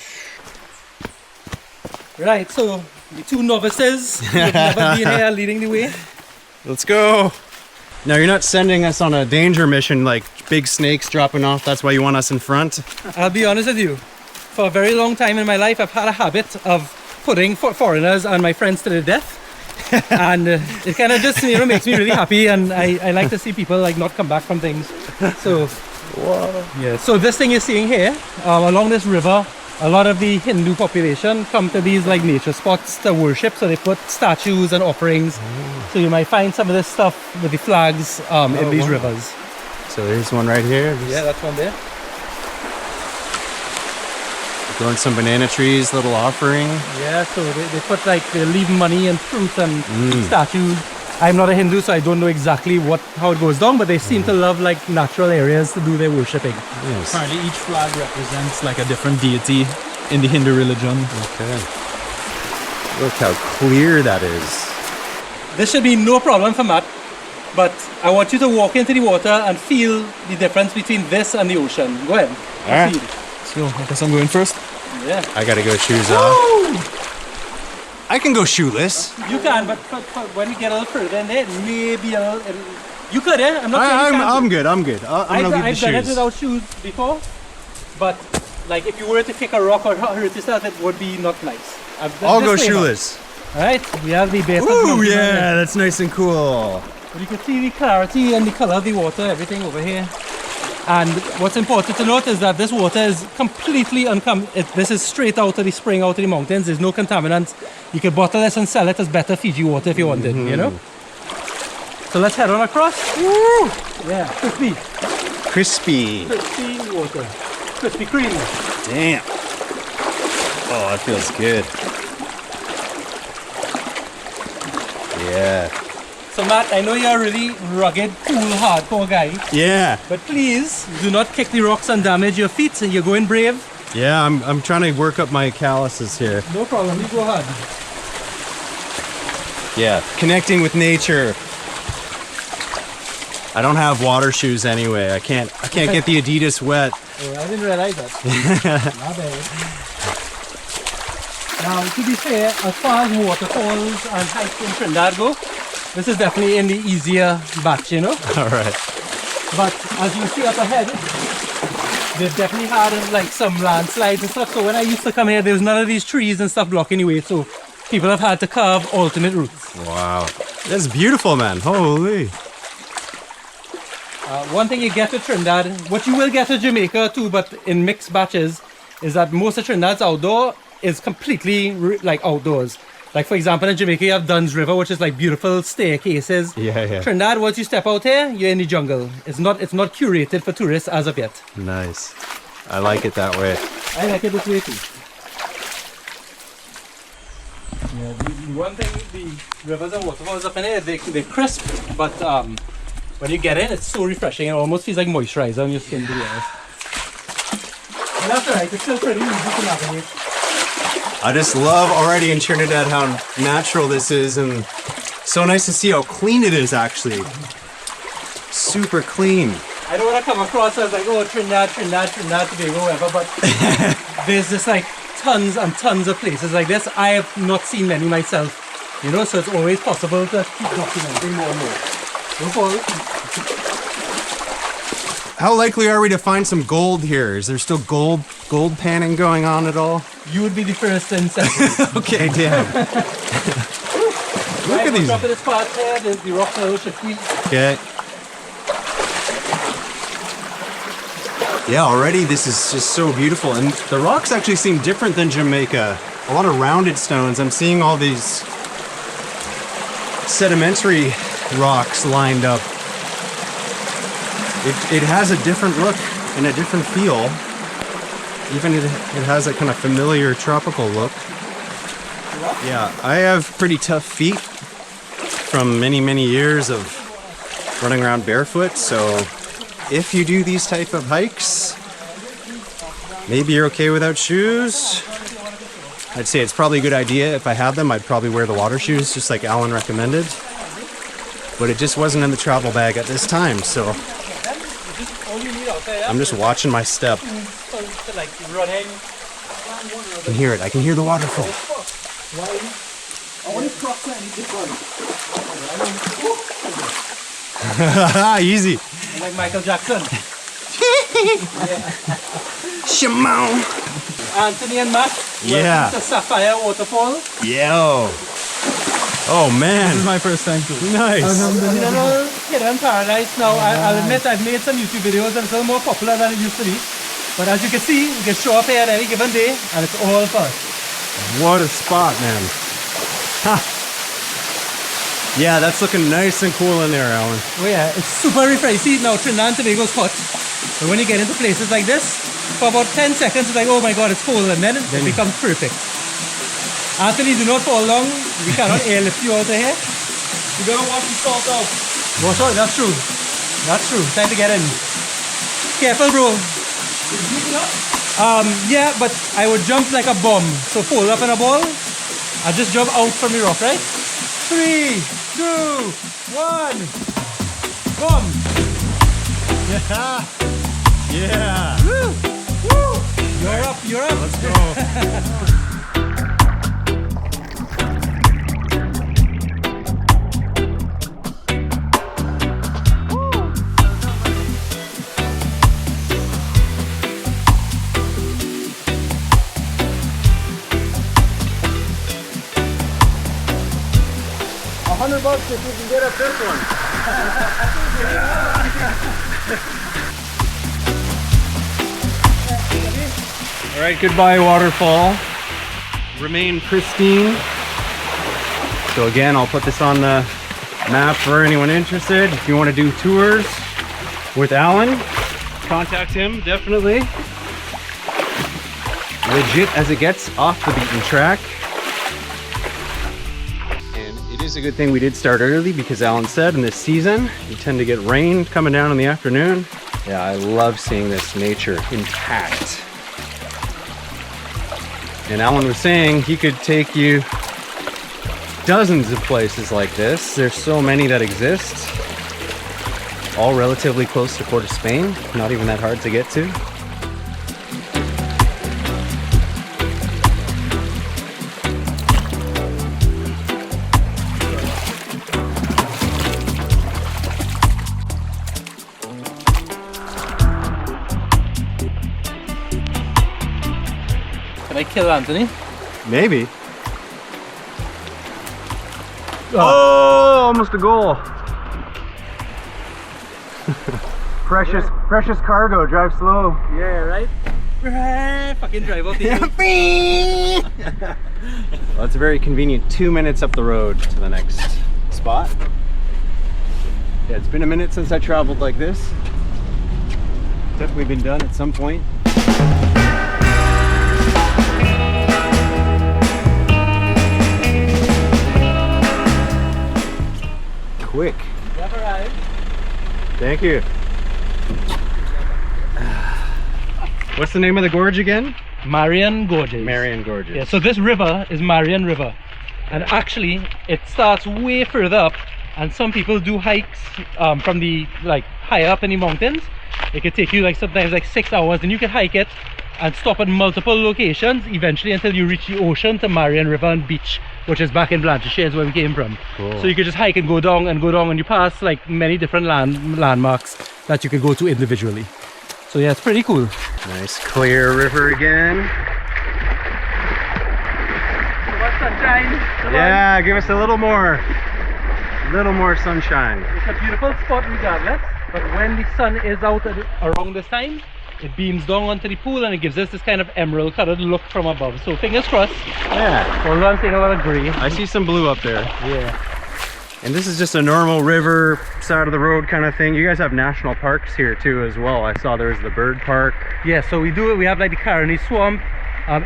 Right, so the two novices who've never been here leading the way. Let's go. Now you're not sending us on a danger mission like big snakes dropping off. That's why you want us in front. I'll be honest with you. For a very long time in my life, I've had a habit of putting foreigners and my friends to the death. And it kind of just, you know, makes me really happy, and I like to see people like not come back from things. So, yeah. So this thing you're seeing here, along this river, a lot of the Hindu population come to these like nature spots to worship. So they put statues and offerings. So you might find some of this stuff with the flags in these rivers. So there's one right here. Yeah, that's one there. Growing some banana trees, little offering. Yeah, so they put like, they leave money and fruit and statues. I'm not a Hindu, so I don't know exactly how it goes down, but they seem to love like natural areas to do their worshipping. Yes. Apparently each flag represents like a different deity in the Hindu religion. Okay. Look how clear that is. This should be no problem for Matt, but I want you to walk into the water and feel the difference between this and the ocean. Go ahead. All right. Proceed. So I guess I'm going first. Yeah. I gotta go shoes off. I can go shoeless. You can, but when you get a little further in there, maybe a little. You could, eh? I'm not saying you can't. I'm good. I'm good. I'm gonna leave the I've done it shoes. without shoes before, but like if you were to kick a rock or hurt yourself, it would be not nice. I'll go shoeless. All right, we have the base. Ooh, yeah, that's nice and cool. But you can see the clarity and the color of the water, everything over here. And what's important to note is that this water is completely this is straight out of the spring, out of the mountains. There's no contaminants. You can bottle this and sell it as better Fiji water if you wanted, you know? So let's head on across. Woo! Yeah, crispy. Crispy. Crispy water. Krispy Kreme. Damn. Oh, that feels good. Yeah. So Matt, I know you're a really rugged, cool, hardcore guy. Yeah. But please do not kick the rocks and damage your feet. You're going brave. Yeah, I'm trying to work up my calluses here. No problem, you go ahead. Yeah, connecting with nature. I don't have water shoes anyway. I can't get the Adidas wet. Oh, I didn't realize that. My bad. Now, to be fair, as far as waterfalls and hikes in Trinidad go, this is definitely in the easier batch, you know? All right. But as you see up ahead, they've definitely had like some landslides and stuff. So when I used to come here, there was none of these trees and stuff blocking the way. So people have had to carve alternate routes. Wow. That's beautiful, man. Holy. One thing you get to Trinidad, what you will get to Jamaica too, but in mixed batches, is that most of Trinidad's outdoor is completely like outdoors. Like for example, in Jamaica you have Dunn's River, which is like beautiful staircases. Yeah. Trinidad, once you step out here, you're in the jungle. It's not curated for tourists as of yet. Nice. I like it that way. I like it this way too. Yeah, the one thing, the rivers and waterfalls up in here, they're crisp, but when you get in, it's so refreshing. It almost feels like moisturizer on your skin, to be honest. But that's alright, it's still pretty easy to navigate. I just love already in Trinidad how natural this is, and so nice to see how clean it is actually. Super clean. I don't want to come across as like, oh, Trinidad, Tobago, whatever, but there's just like tons and tons of places like this. I have not seen many myself, you know, so it's always possible to keep documenting more and more. No fault. How likely are we to find some gold here? Is there still gold panning going on at all? You would be the first in second. Okay, damn. Look at these. Drop in this part here, the rocks are a little shifty. Okay. Yeah, already this is just so beautiful. And the rocks actually seem different than Jamaica. A lot of rounded stones. I'm seeing all these sedimentary rocks lined up. It has a different look and a different feel. Even it has a kind of familiar tropical look. Yeah, I have pretty tough feet from many years of running around barefoot, so if you do these type of hikes, maybe you're okay without shoes. I'd say it's probably a good idea. If I had them, I'd probably wear the water shoes, just like Alan recommended. But it just wasn't in the travel bag at this time, so. All you need are I'm just watching my step. Like running. I can hear it. I can hear the waterfall. Easy. Like Michael Jackson. Shimon. Anthony and Matt. Yeah. The Sapphire Waterfall. Yo. Oh man. This is my first time too. Nice. Little hidden paradise now. I'll admit I've made some YouTube videos and it's a little more popular than it used to be. But as you can see, you can show up here at any given day and it's all fun. What a spot, man. Ha. Yeah, that's looking nice and cool in there, Alan. Oh yeah, it's super refreshing. See, now Trinidad and Tobago's hot. But when you get into places like this, for about 10 seconds it's like, oh my god, it's cold, and then it becomes perfect. Anthony, do not fall long. We cannot airlift you out of here. You gotta watch the salt out. Watch out, that's true. That's true. Time to get in. Careful, bro. Yeah, but I would jump like a bomb. So fold up in a ball. I'll just jump out from the rock, right? 3, 2, 1. Boom. Yeah. Yeah. Woo. Woo. You're up, you're up. Let's go. $100 if you can get up this one. All right, goodbye waterfall. Remain pristine. So again, I'll put this on the map for anyone interested. If you want to do tours with Alan, contact him, definitely. Legit as it gets, off the beaten track. It's a good thing we did start early because Alan said in this season you tend to get rain coming down in the afternoon. Yeah, I love seeing this nature intact. And Alan was saying he could take you dozens of places like this. There's so many that exist, all relatively close to Port of Spain, not even that hard to get to. Can I kill Anthony? Maybe. Oh, almost a goal. precious cargo, drive slow. Yeah, right? Fucking drive off the hill. Well, it's a very convenient 2 minutes up the road to the next spot. Yeah, it's been a minute since I traveled like this. Definitely been done at some point. Quick. You have arrived. Thank you. What's the name of the gorge again? Marianne Gorges. Marion Gorges. Yeah, so this river is Marianne River. And actually, it starts way further up. And some people do hikes from the, like, higher up in the mountains. It could take you like sometimes like 6 hours, and you can hike it and stop at multiple locations eventually until you reach the ocean to Marianne River and Beach, which is back in Blantyre, where we came from. Cool. So you could just hike and go down, and you pass like many different landmarks that you can go to individually. So yeah, it's pretty cool. Nice clear river again. So much sunshine. Yeah, give us a little more sunshine. It's a beautiful spot regardless, but when the sun is out around this time, it beams down onto the pool and it gives us this kind of emerald colored look from above. So fingers crossed. Yeah. Although I'm seeing a lot of grey. I see some blue up there. Yeah. And this is just a normal river, side of the road kind of thing. You guys have national parks here too as well. I saw there's the bird park. Yeah, so we do it. We have like the Caroni Swamp.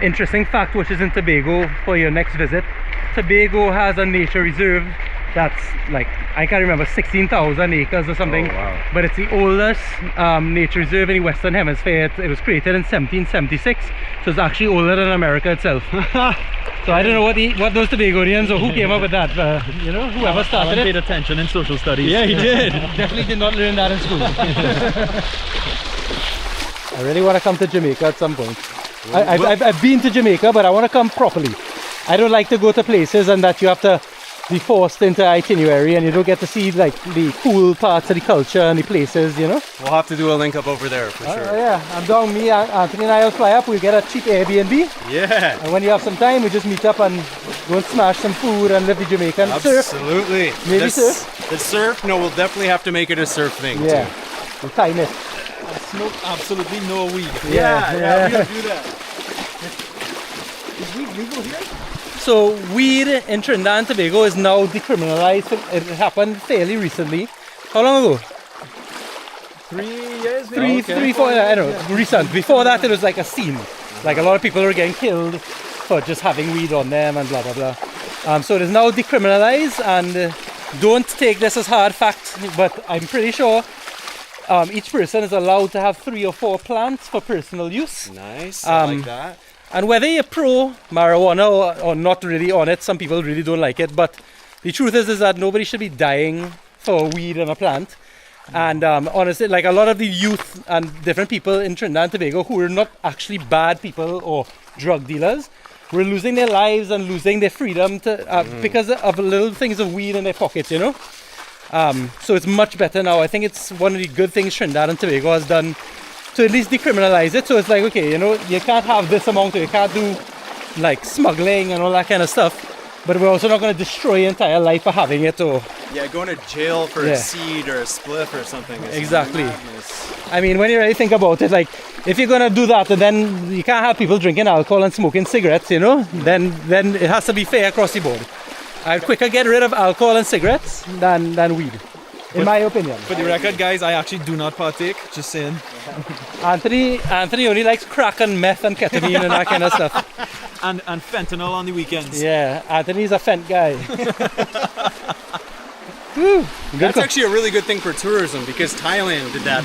Interesting fact, which is in Tobago for your next visit. Tobago has a nature reserve that's like, I can't remember, 16,000 acres or something. Oh, wow. But it's the oldest nature reserve in the Western Hemisphere. It was created in 1776, so it's actually older than America itself. So I don't know what those Tobagonians or who came up with that, you know, whoever started it. Paid attention in social studies. Yeah, he did. Definitely did not learn that in school. I really want to come to Jamaica at some point. I've been to Jamaica, but I want to come properly. I don't like to go to places and that you have to be forced into itinerary and you don't get to see like the cool parts of the culture and the places, you know. We'll have to do a link up over there for sure. Yeah, I'm down. Me, Anthony and I will fly up. We'll get a cheap Airbnb. Yeah. And when you have some time, we just meet up and go and smash some food and live the Jamaican surf. Absolutely. Maybe surf. The surf? No, we'll definitely have to make it a surf thing Yeah. too. We'll time it. Smoke absolutely no weed. Yeah, we don't do that. Is weed legal here? So weed in Trinidad and Tobago is now decriminalized. It happened fairly recently. How long ago? 3 years maybe? Three, 4, I don't know, recent. Before that it was like a scene. Like a lot of people were getting killed for just having weed on them and blah blah blah. So it is now decriminalized, and don't take this as hard fact, but I'm pretty sure each person is allowed to have 3 or 4 plants for personal use. Nice, I like that. And whether you're pro marijuana or not really on it, some people really don't like it, but the truth is that nobody should be dying for weed and a plant. And honestly, like a lot of the youth and different people in Trinidad and Tobago who are not actually bad people or drug dealers were losing their lives and losing their freedom to because of little things of weed in their pockets, you know. So it's much better now. I think it's one of the good things Trinidad and Tobago has done to at least decriminalize it. So it's like, okay, you know, you can't have this amount, you can't do like smuggling and all that kind of stuff, but we're also not going to destroy your entire life for having it. Or yeah, going to jail for a seed or a spliff or something is exactly madness. I mean, when you really think about it, like if you're going to do that, then you can't have people drinking alcohol and smoking cigarettes, you know, then it has to be fair across the board. I'd quicker get rid of alcohol and cigarettes than weed, in my opinion. For the record, guys, I actually do not partake. Just saying. Anthony only likes crack and meth and ketamine and that kind of stuff. And fentanyl on the weekends. Yeah, Anthony's a fent guy. Woo, That's actually a really good thing for tourism, because Thailand did that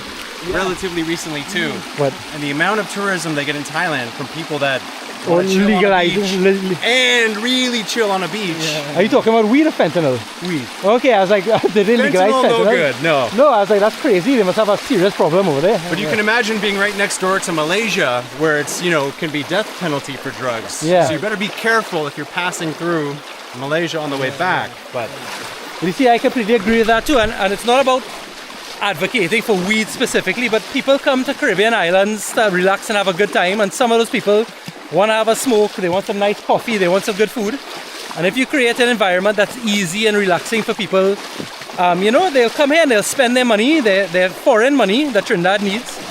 relatively recently too. What? And the amount of tourism they get in Thailand from people that Or wanna chill on a legalize beach and really chill on a beach. Are you talking about weed or fentanyl? Weed. Okay, I was like, they didn't legalize Fentanyl, fentanyl. no good, no. No, I was like, that's crazy. They must have a serious problem over there. But you can imagine being right next door to Malaysia, where it's, you know, can be death penalty for drugs. Yeah. So you better be careful if you're passing through Malaysia on the way back. But You see, I completely agree with that too. And it's not about advocating for weed specifically, but people come to Caribbean islands to relax and have a good time. And some of those people want to have a smoke, they want some nice coffee, they want some good food. And if you create an environment that's easy and relaxing for people, you know, they'll come here and they'll spend their money, their foreign money that Trinidad needs,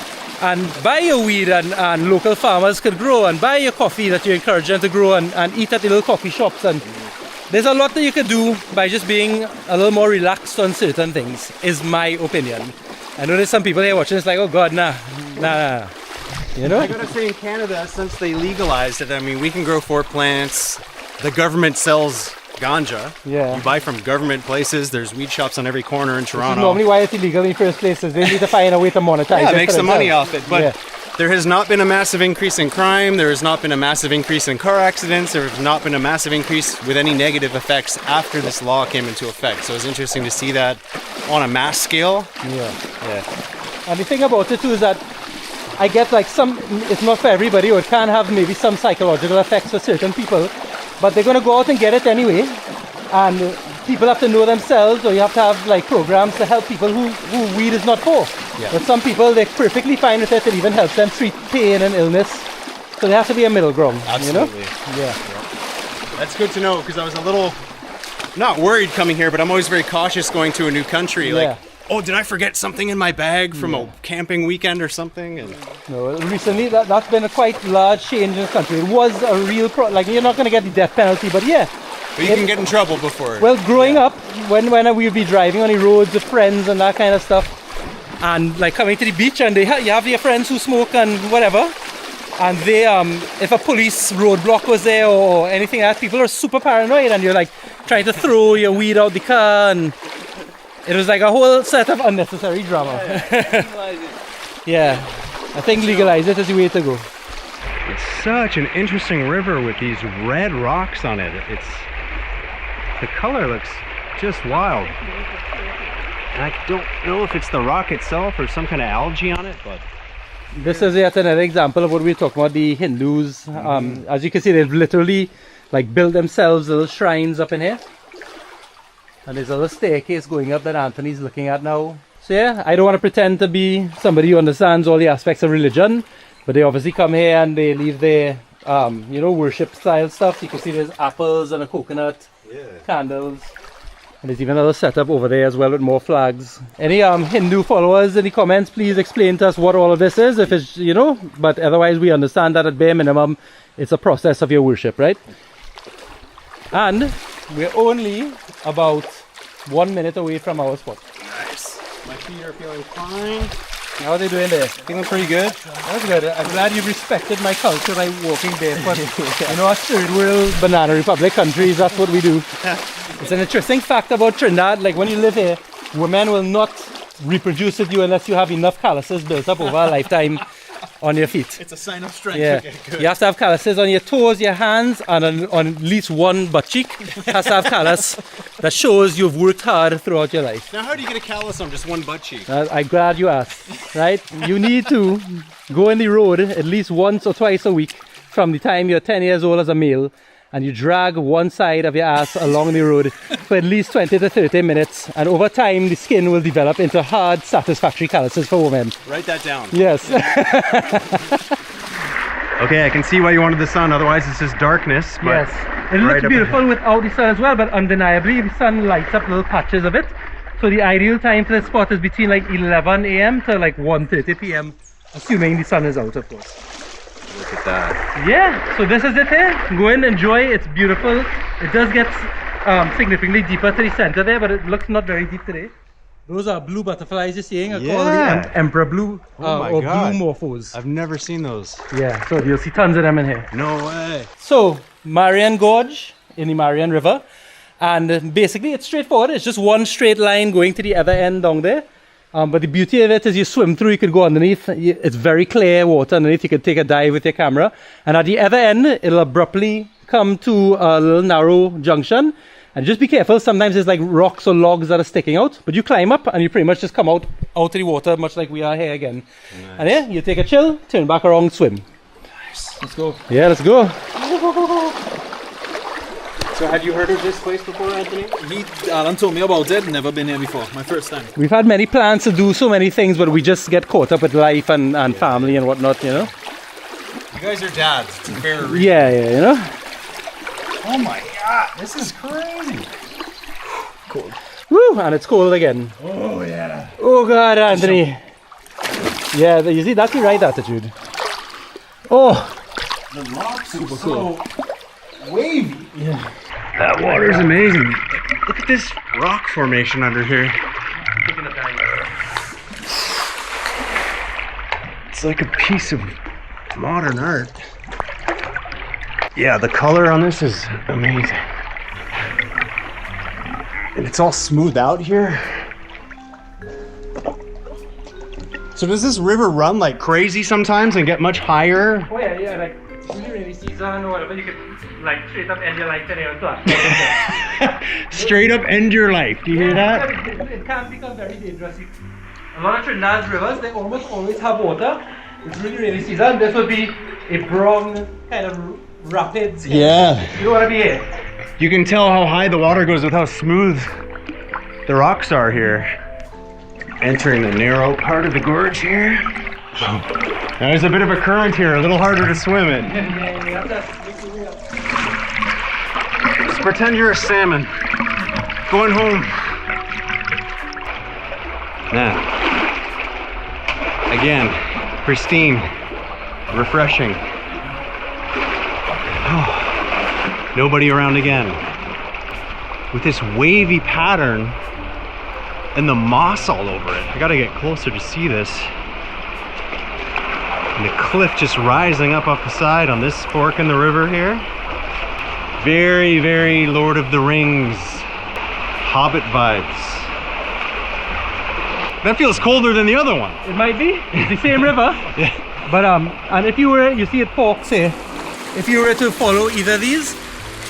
and buy your weed and local farmers could grow, and buy your coffee that you encourage them to grow, and eat at the little coffee shops. And there's a lot that you could do by just being a little more relaxed on certain things, is my opinion. I know there's some people here watching, it's like, oh God, nah. You know? I gotta say, in Canada, since they legalized it, I mean, we can grow 4 plants. The government sells ganja. Yeah. You buy from government places. There's weed shops on every corner in Toronto. Normally why it's illegal in the first place is they need to find a way to monetize Yeah, it. make for some money themselves. off it. But there has not been a massive increase in crime. There has not been a massive increase in car accidents. There has not been a massive increase with any negative effects after this law came into effect. So it's interesting to see that on a mass scale. Yeah. And the thing about it too is that I get like it's not for everybody, or it can have maybe some psychological effects for certain people, but they're going to go out and get it anyway. And people have to know themselves, or you have to have like programs to help people who weed is not for. Yeah. But some people, they're perfectly fine with it. It even helps them treat pain and illness. So there has to be a middle ground. Absolutely. You know? Yeah. That's good to know, because I was a little not worried coming here, but I'm always very cautious going to a new country. Like, oh, did I forget something in my bag from a camping weekend or something? And no, recently that's been a quite large change in the country. It was a real like you're not going to get the death penalty, but yeah. But you can get in trouble before. Well, growing up, when we'd be driving on the roads with friends and that kind of stuff, and like coming to the beach, and you have your friends who smoke and whatever, and they if a police roadblock was there or anything like that, people are super paranoid, and you're like trying to throw your weed out the car, and it was like a whole set of unnecessary drama. Yeah, I think legalize it is the way to go. It's such an interesting river with these red rocks on it. The color looks just wild. And I don't know if it's the rock itself or some kind of algae on it, but This is yet another example of what we were talking about, the Hindus. As you can see, they've literally like built themselves little shrines up in here. And there's a little staircase going up that Anthony's looking at now. So yeah, I don't want to pretend to be somebody who understands all the aspects of religion, but they obviously come here and they leave their, you know, worship style stuff. You can see there's apples and a coconut, candles. And there's even another setup over there as well with more flags. Any Hindu followers, any comments, please explain to us what all of this is, if it's, you know, but otherwise we understand that at bare minimum, it's a process of your worship, right? And we're only about 1 minute away from our spot. Nice. My feet are feeling fine. How are they doing there? Feeling pretty good. That's good. I'm glad you respected my culture by walking barefoot. You know, us third world banana republic countries, that's what we do. It's an interesting fact about Trinidad. Like when you live here, women will not reproduce with you unless you have enough calluses built up over a lifetime on your feet. It's a sign of strength. Yeah, Okay, good. you have to have calluses on your toes, your hands, and on at least one butt cheek. Has to have callus that shows you've worked hard throughout your life. Now, how do you get a callus on just one butt cheek? I'm glad you asked, right? You need to go in the road at least once or twice a week from the time you're 10 years old as a male, and you drag one side of your ass along the road for at least 20 to 30 minutes, and over time the skin will develop into hard, satisfactory calluses for women. Write that down. Yes. Okay, I can see why you wanted the sun, otherwise it's just darkness. But Yes. It looks beautiful without the sun as well, but undeniably the sun lights up little patches of it. So the ideal time for this spot is between like 11 a.m. to like 1:30 p.m. assuming the sun is out, of course. Look at that. Yeah, so this is it here. Go in, enjoy. It's beautiful. It does get significantly deeper to the center there, but it looks not very deep today. Those are blue butterflies you're seeing, called the Emperor Blue or God. blue morphos. I've never seen those. Yeah, so you'll see tons of them in here. No way. So, Marianne Gorges in the Marianne River. And basically it's straightforward. It's just one straight line going to the other end down there. But the beauty of it is you swim through, you could go underneath. It's very clear water underneath. You could take a dive with your camera. And at the other end, it'll abruptly come to a little narrow junction. And just be careful. Sometimes there's like rocks or logs that are sticking out. But you climb up and you pretty much just come out of the water, much like we are here again. Nice. And yeah, you take a chill, turn back around, swim. Nice. Let's go. Yeah, let's go. So had you heard of this place before, Anthony? Alan told me about it. Never been here before. My first time. We've had many plans to do so many things, but we just get caught up with life and family and whatnot, you know? You guys are dads. It's a fair reason. Yeah, you know? Oh my God, this is crazy. Cold. Woo, and it's cold again. Oh yeah. Oh God, Anthony. Yeah, you see, that's the right attitude. Oh. The rocks are so wavy. Yeah. That water is amazing. Look at this rock formation under here. It's like a piece of modern art. Yeah, the color on this is amazing. And it's all smoothed out here. So does this river run like crazy sometimes and get much higher? Oh yeah, like when you're rainy season or whatever, you could like straight up end your life today and flash. Straight up end your life. Do you hear that? It can become very dangerous. A lot of Trinidad's rivers, they almost always have water. It's really rainy season. This would be a brown kind of rapids. Yeah. You don't want to be here. You can tell how high the water goes with how smooth the rocks are here. Entering the narrow part of the gorge here. There's a bit of a current here, a little harder to swim in. Just pretend you're a salmon. Going home. Now, again, pristine, refreshing. Oh, nobody around again. With this wavy pattern and the moss all over it. I gotta get closer to see this. And the cliff just rising up off the side on this fork in the river here. Very, very Lord of the Rings, Hobbit vibes. That feels colder than the other one. It might be. It's the same river. Yeah. But and if you were, you see it forks here. If you were to follow either of these,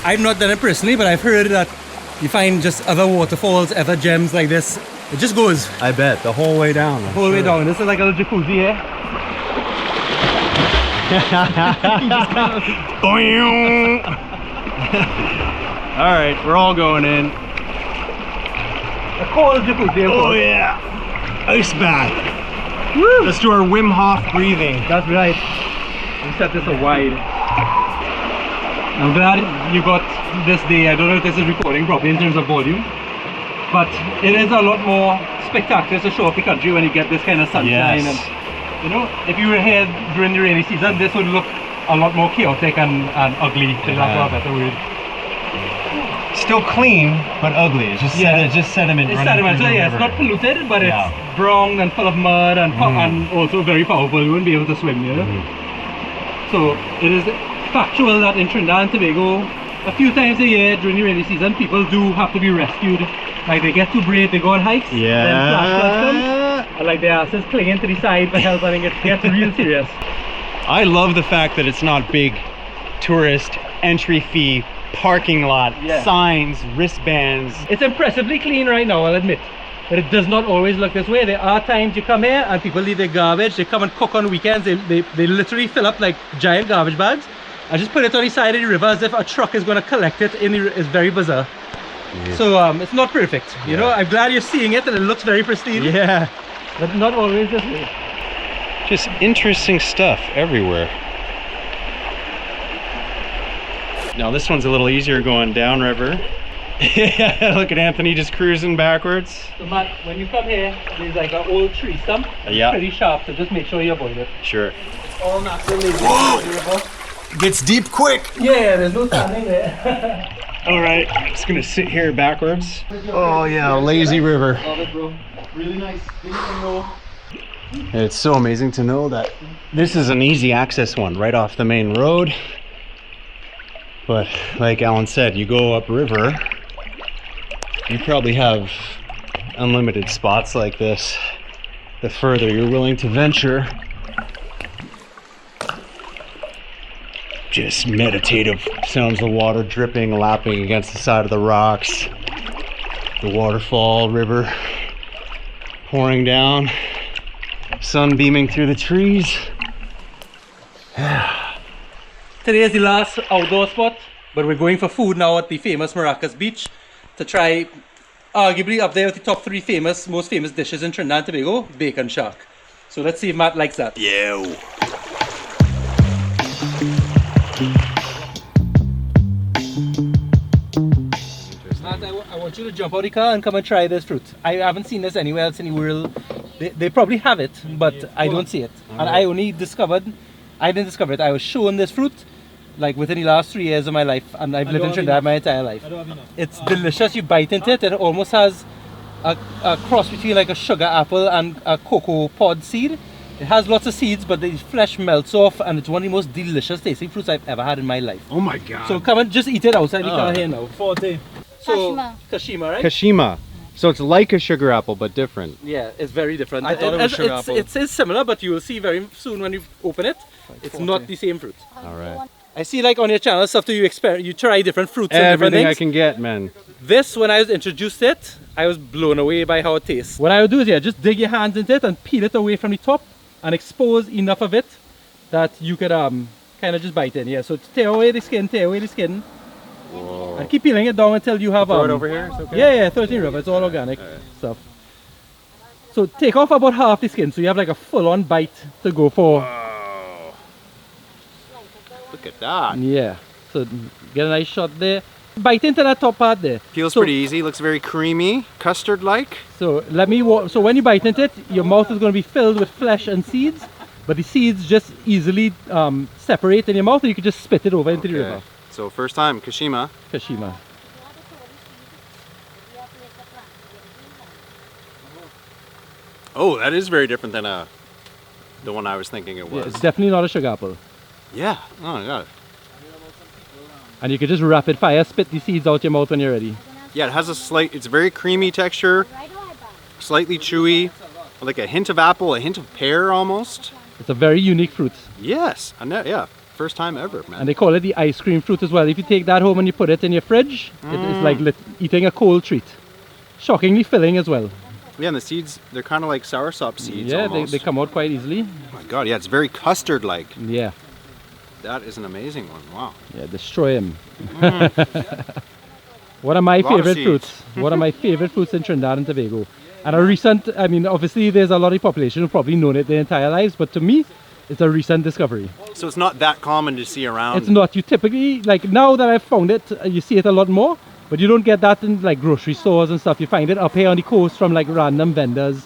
I've not done it personally, but I've heard that you find just other waterfalls, other gems like this. It just goes I bet, the whole way down. the whole way down. This is like a little jacuzzi here. All right, we're all going in. Oh yeah, ice bath. Woo. Let's do our Wim Hof breathing. That's right. We set this a wide. I'm glad you got this day. I don't know if this is recording properly in terms of volume, but it is a lot more spectacular to show off the country when you get this kind of sunshine. Yes. And you know, if you were here during the rainy season, this would look a lot more chaotic and ugly. For lack of a better word. Still clean, but ugly. It's just Yeah. just sediment. It's running sediment, through so the yeah, it's river. not polluted, but Yeah. it's brown and full of mud and and also very powerful. You wouldn't be able to swim here. So it is factual that in Trinidad and Tobago, a few times a year during the rainy season, people do have to be rescued. Like they get too brave, they go on hikes, then flash floods come, and like their asses clinging to the side for help, and it gets real serious. I love the fact that it's not big tourist entry fee parking lot, Yeah. signs, wristbands. It's impressively clean right now, I'll admit. But it does not always look this way. There are times you come here and people leave their garbage. They come and cook on weekends. They literally fill up like giant garbage bags and just put it on the side of the river as if a truck is going to collect it. It's very bizarre. Yeah. So it's not perfect. You know, I'm glad you're seeing it and it looks very pristine. Yeah, But not always this way. just interesting stuff everywhere. Now this one's a little easier going downriver. Yeah, look at Anthony just cruising backwards. So Matt, when you come here, there's like an old tree stump. Yeah. It's pretty sharp, so just make sure you avoid it. Sure. All natural. Gets deep quick. Yeah, there's no standing there. All right, just gonna sit here backwards. Oh yeah, lazy river. Love it, bro. Really nice. Didn't even know. It's so amazing to know that this is an easy access one right off the main road. But like Alan said, you go upriver, you probably have unlimited spots like this. The further you're willing to venture. Just meditative sounds of water dripping, lapping against the side of the rocks. The waterfall, river pouring down. Sun beaming through the trees. Today is the last outdoor spot, but we're going for food now at the famous Maracas Beach to try arguably up there with the top 3 most famous dishes in Trinidad and Tobago, bacon shark. So let's see if Matt likes that. Yeah. Matt, I want you to jump out of the car and come and try this fruit. I haven't seen this anywhere else in the world. They probably have it, but I don't see it. And I didn't discover it. I was shown this fruit like within the last 3 years of my life, and I've lived in Trinidad my entire life. It's delicious. You bite into it, and it almost has a cross between like a sugar apple and a cocoa pod seed. It has lots of seeds, but the flesh melts off, and it's one of the most delicious tasting fruits I've ever had in my life. Oh my god. So come and just eat it outside the car here now. 40. So Kashima, right? Kashima. So it's like a sugar apple, but different. Yeah, it's very different. I thought it was sugar apple. It's similar, but you will see very soon when you open it, it's not the same fruit. All right. I see like on your channel stuff you try different fruits and different Everything things. I can get, man. This, when I was introduced to it, I was blown away by how it tastes. What I would do is just dig your hands into it and peel it away from the top and expose enough of it that you could kind of just bite in. Yeah, so tear away the skin. Whoa. And keep peeling it down until you have Throw it over here, it's okay? Yeah, 13 rubber, it's all organic stuff. So take off about half the skin so you have like a full-on bite to go for. Whoa. Look at that. Yeah, so get a nice shot there. Bite into that top part there. Peels So- pretty easy, looks very creamy, custard-like. So so when you bite into it, your mouth is going to be filled with flesh and seeds, but the seeds just easily separate in your mouth and you can just spit it over into the river. So first time, Kashima. Kashima. Oh, that is very different than the one I was thinking it Yeah, was. it's definitely not a sugar apple. Yeah, oh my god. And you can just rapid fire spit the seeds out your mouth when you're ready. Yeah, it has it's very creamy texture, slightly chewy, like a hint of apple, a hint of pear almost. It's a very unique fruit. Yes, yeah, first time ever, man. And they call it the ice cream fruit as well. If you take that home and you put it in your fridge, it's like eating a cold treat. Shockingly filling as well. Yeah, and the seeds, they're kind of like soursop seeds Yeah, almost. they come out quite easily. Oh my god, yeah, it's very custard-like. Yeah. That is an amazing one. Wow. Yeah, destroy him. One of my Lot of favorite seeds. fruits. One of my favorite fruits in Trinidad and Tobago. And a recent, I mean, obviously there's a lot of population who've probably known it their entire lives, but to me, it's a recent discovery. So it's not that common to see around. It's not. You typically, like now that I've found it, you see it a lot more, but you don't get that in like grocery stores and stuff. You find it up here on the coast from like random vendors.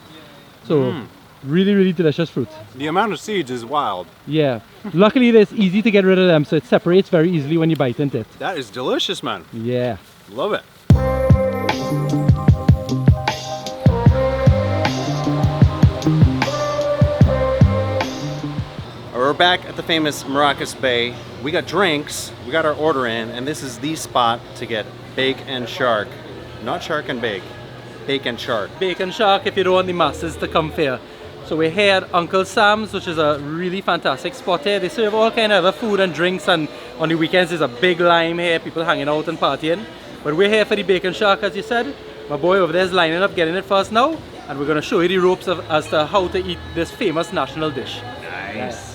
So really, really delicious fruit. The amount of seeds is wild. Yeah. Luckily, it's easy to get rid of them, so it separates very easily when you bite into it. That is delicious, man. Yeah. Love it. We're back at the famous Maracas Bay. We got drinks, we got our order in, and this is the spot to get bake and shark. Not shark and bake, bake and shark. Bacon shark if you don't want the masses to come here. So we're here at Uncle Sam's, which is a really fantastic spot here. They serve all kind of other food and drinks, and on the weekends there's a big line here, people hanging out and partying. But we're here for the bacon shark, as you said. My boy over there is lining up, getting it for us now, and we're going to show you the ropes as to how to eat this famous national dish. Nice.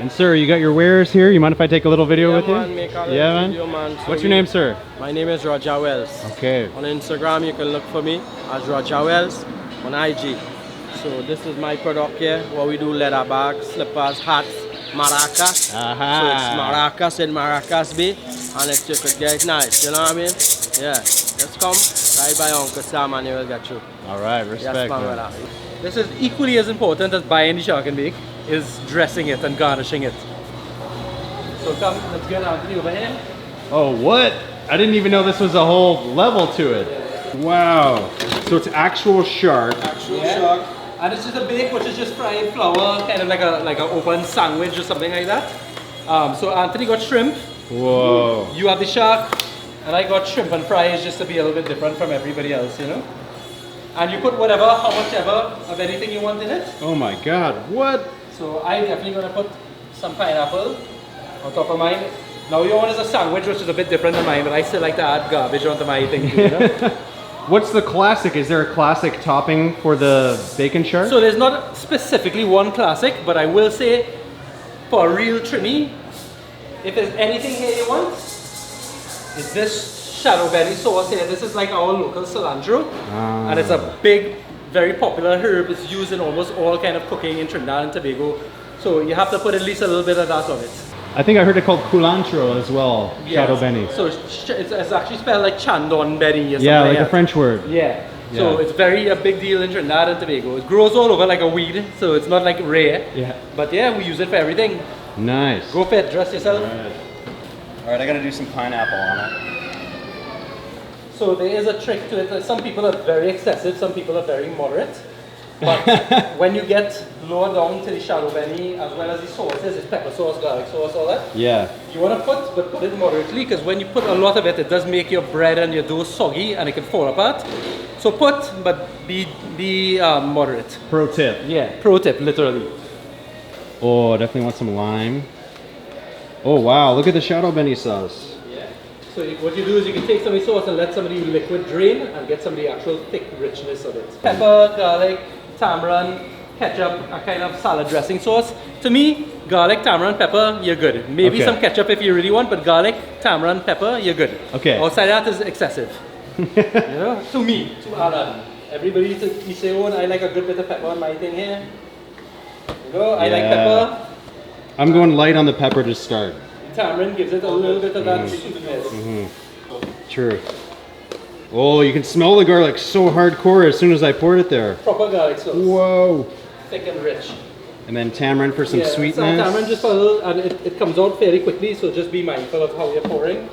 And sir, you got your wares here. You mind if I take a little video with you? Yeah, man. Video, man. So What's your name, sir? My name is Roger Wells. Okay. On Instagram, you can look for me as Roger Wells on IG. So this is my product here. What we do: leather bags, slippers, hats, maracas. Aha. So it's maracas in Maracas Bay, and if you could get it nice, you know what I mean? Yeah. Just come right by Uncle Sam, and he will get you. All right, respect. Yes, man, man. brother. This is equally as important as buying the shark and bake, is dressing it and garnishing it. So come, let's get Anthony over here. Oh, what? I didn't even know this was a whole level to it. Wow. So it's actual shark. Actual shark. And it's just a bake, which is just fried flour, kind of like a open sandwich or something like that. So Anthony got shrimp. Whoa. You have the shark, and I got shrimp and fries just to be a little bit different from everybody else, you know. And you put whatever, how much ever of anything you want in it. Oh my God, what? So I'm definitely gonna put some pineapple on top of mine. Now your one is a sandwich, which is a bit different than mine, but I still like to add garbage onto my thing too, you know? What's the classic? Is there a classic topping for the bacon shark? So there's not specifically one classic, but I will say, for a real Trini, if there's anything here you want, it's this shadow belly sauce here. This is like our local cilantro, and it's a big, very popular herb. It's used in almost all kind of cooking in Trinidad and Tobago. So you have to put at least a little bit of that on it. I think I heard it called culantro as well. Shadow Yes. benny. So it's actually spelled like chandon berry or something. Yeah, like that. a French word. Yeah. So Yeah. it's a big deal in Trinidad and Tobago. It grows all over like a weed, so it's not like rare. Yeah. But yeah, we use it for everything. Nice. Go for it, dress yourself. All right, I gotta do some pineapple on it. So there is a trick to it. Some people are very excessive, some people are very moderate. But when you get lower down to the shallow belly, as well as the sauces, it's pepper sauce, garlic sauce, all that. Yeah. You want to put it moderately, because when you put a lot of it, it does make your bread and your dough soggy and it can fall apart. So but be moderate. Pro tip. Yeah, pro tip, literally. Oh, definitely want some lime. Oh wow, look at the shadow benny sauce. So what you do is you can take some of the sauce and let some of the liquid drain and get some of the actual thick richness of it. Pepper, garlic, tamarind, ketchup, a kind of salad dressing sauce. To me, garlic, tamarind, pepper, you're good. Maybe Okay. some ketchup if you really want, but garlic, tamarind, pepper, you're good. Okay. Outside that is excessive. You know? To me, to Alan. Everybody to each their own. I like a good bit of pepper on my thing here. You know, I like Yeah. pepper. I'm going light on the pepper to start. Tamarind gives it a little bit of that sweetness. True. Oh, you can smell the garlic so hardcore as soon as I poured it there. Proper garlic sauce. Whoa. Thick and rich. And then tamarind for some Yeah, sweetness. Tamarind just for a little, and it comes out fairly quickly, so just be mindful of how you're pouring.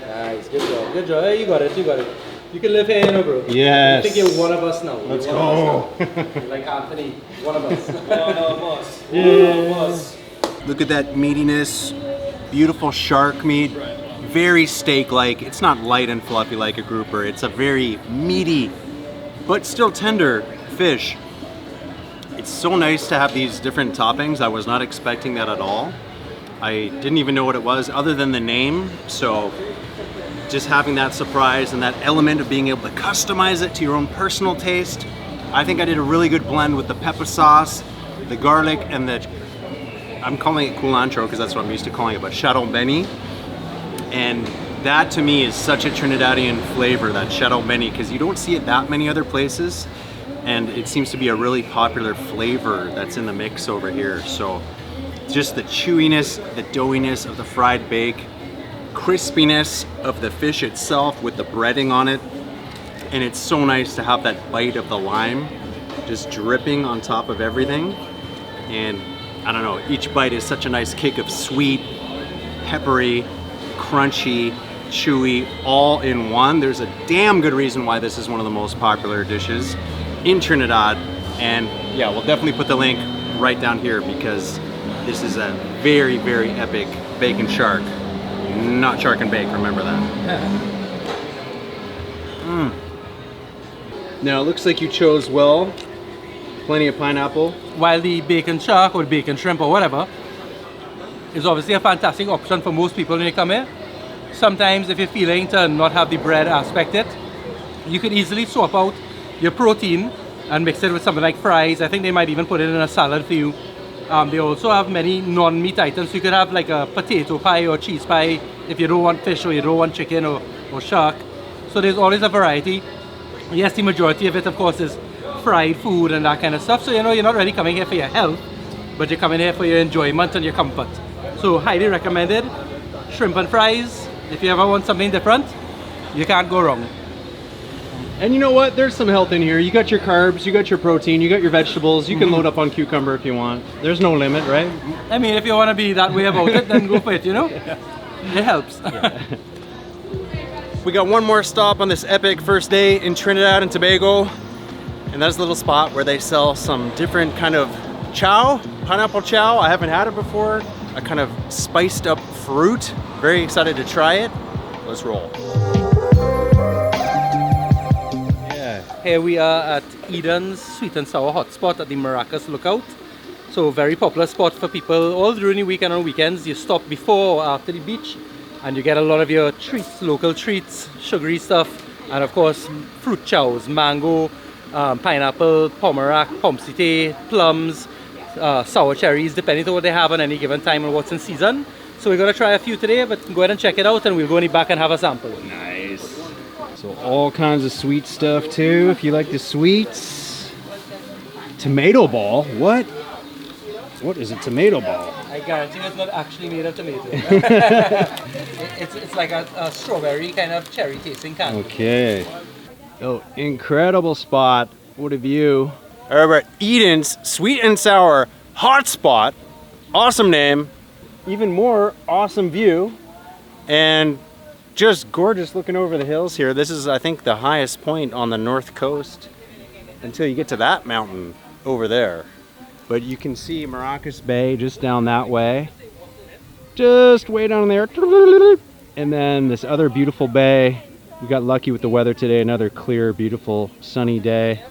Nice, good job, good job. Hey, you got it, you got it. You can live here, you know, bro. Yes. I think you're one of us now. Let's You're one go. of us now. You're like Anthony, one of us. One of us. Yeah. One of us. Look at that meatiness. Beautiful shark meat. Very steak-like. It's not light and fluffy like a grouper. It's a very meaty, but still tender fish. It's so nice to have these different toppings. I was not expecting that at all. I didn't even know what it was other than the name. So just having that surprise and that element of being able to customize it to your own personal taste. I think I did a really good blend with the pepper sauce, the garlic, and the I'm calling it culantro because that's what I'm used to calling it, but Shadow Benny. And that to me is such a Trinidadian flavor, that Shadow Benny, because you don't see it that many other places. And it seems to be a really popular flavor that's in the mix over here. So just the chewiness, the doughiness of the fried bake, crispiness of the fish itself with the breading on it. And it's so nice to have that bite of the lime just dripping on top of everything. And I don't know, each bite is such a nice kick of sweet, peppery, crunchy, chewy, all in one. There's a damn good reason why this is one of the most popular dishes in Trinidad. And yeah, we'll definitely put the link right down here because this is a very, very epic bacon shark. Not shark and bake, remember that. Now it looks like you chose well. Plenty of pineapple. While the bacon shark or bacon shrimp or whatever is obviously a fantastic option for most people when you come here. Sometimes if you're feeling to not have the bread aspect it, you could easily swap out your protein and mix it with something like fries. I think they might even put it in a salad for you. They also have many non-meat items. You could have like a potato pie or cheese pie if you don't want fish or you don't want chicken or shark. So there's always a variety. Yes, the majority of it of course is fried food and that kind of stuff. So you know, you're not really coming here for your health, but you're coming here for your enjoyment and your comfort. So highly recommended. Shrimp and fries. If you ever want something different, you can't go wrong. And you know what? There's some health in here. You got your carbs, you got your protein, you got your vegetables. You can load up on cucumber if you want. There's no limit, right? I mean, if you want to be that way about it, then go for it, you know? It helps. We got one more stop on this epic first day in Trinidad and Tobago. And that's a little spot where they sell some different kind of chow, pineapple chow. I haven't had it before. A kind of spiced up fruit. Very excited to try it. Let's roll. Here we are at Eden's Sweet and Sour Hotspot at the Maracas Lookout. So very popular spot for people all during the week and on weekends. You stop before or after the beach and you get a lot of your treats, local treats, sugary stuff, and of course fruit chows, mango, pineapple, pomerac, pomsite, plums, sour cherries, depending on what they have on any given time and what's in season. So we're going to try a few today, but go ahead and check it out and we'll go in the back and have a sample. Nice. So all kinds of sweet stuff too, if you like the sweets. Tomato ball? What? What is a tomato ball? I guarantee it's not actually made of tomato. it's like a strawberry kind of cherry tasting candy. Okay. Oh, incredible spot. What a view. All right, we're at Eden's Sweet and Sour Hotspot. Awesome name. Even more awesome view. And just gorgeous looking over the hills here. This is, I think, the highest point on the north coast until you get to that mountain over there. But you can see Maracas Bay just down that way. Just way down there. And then this other beautiful bay. We got lucky with the weather today. Another clear, beautiful, sunny day.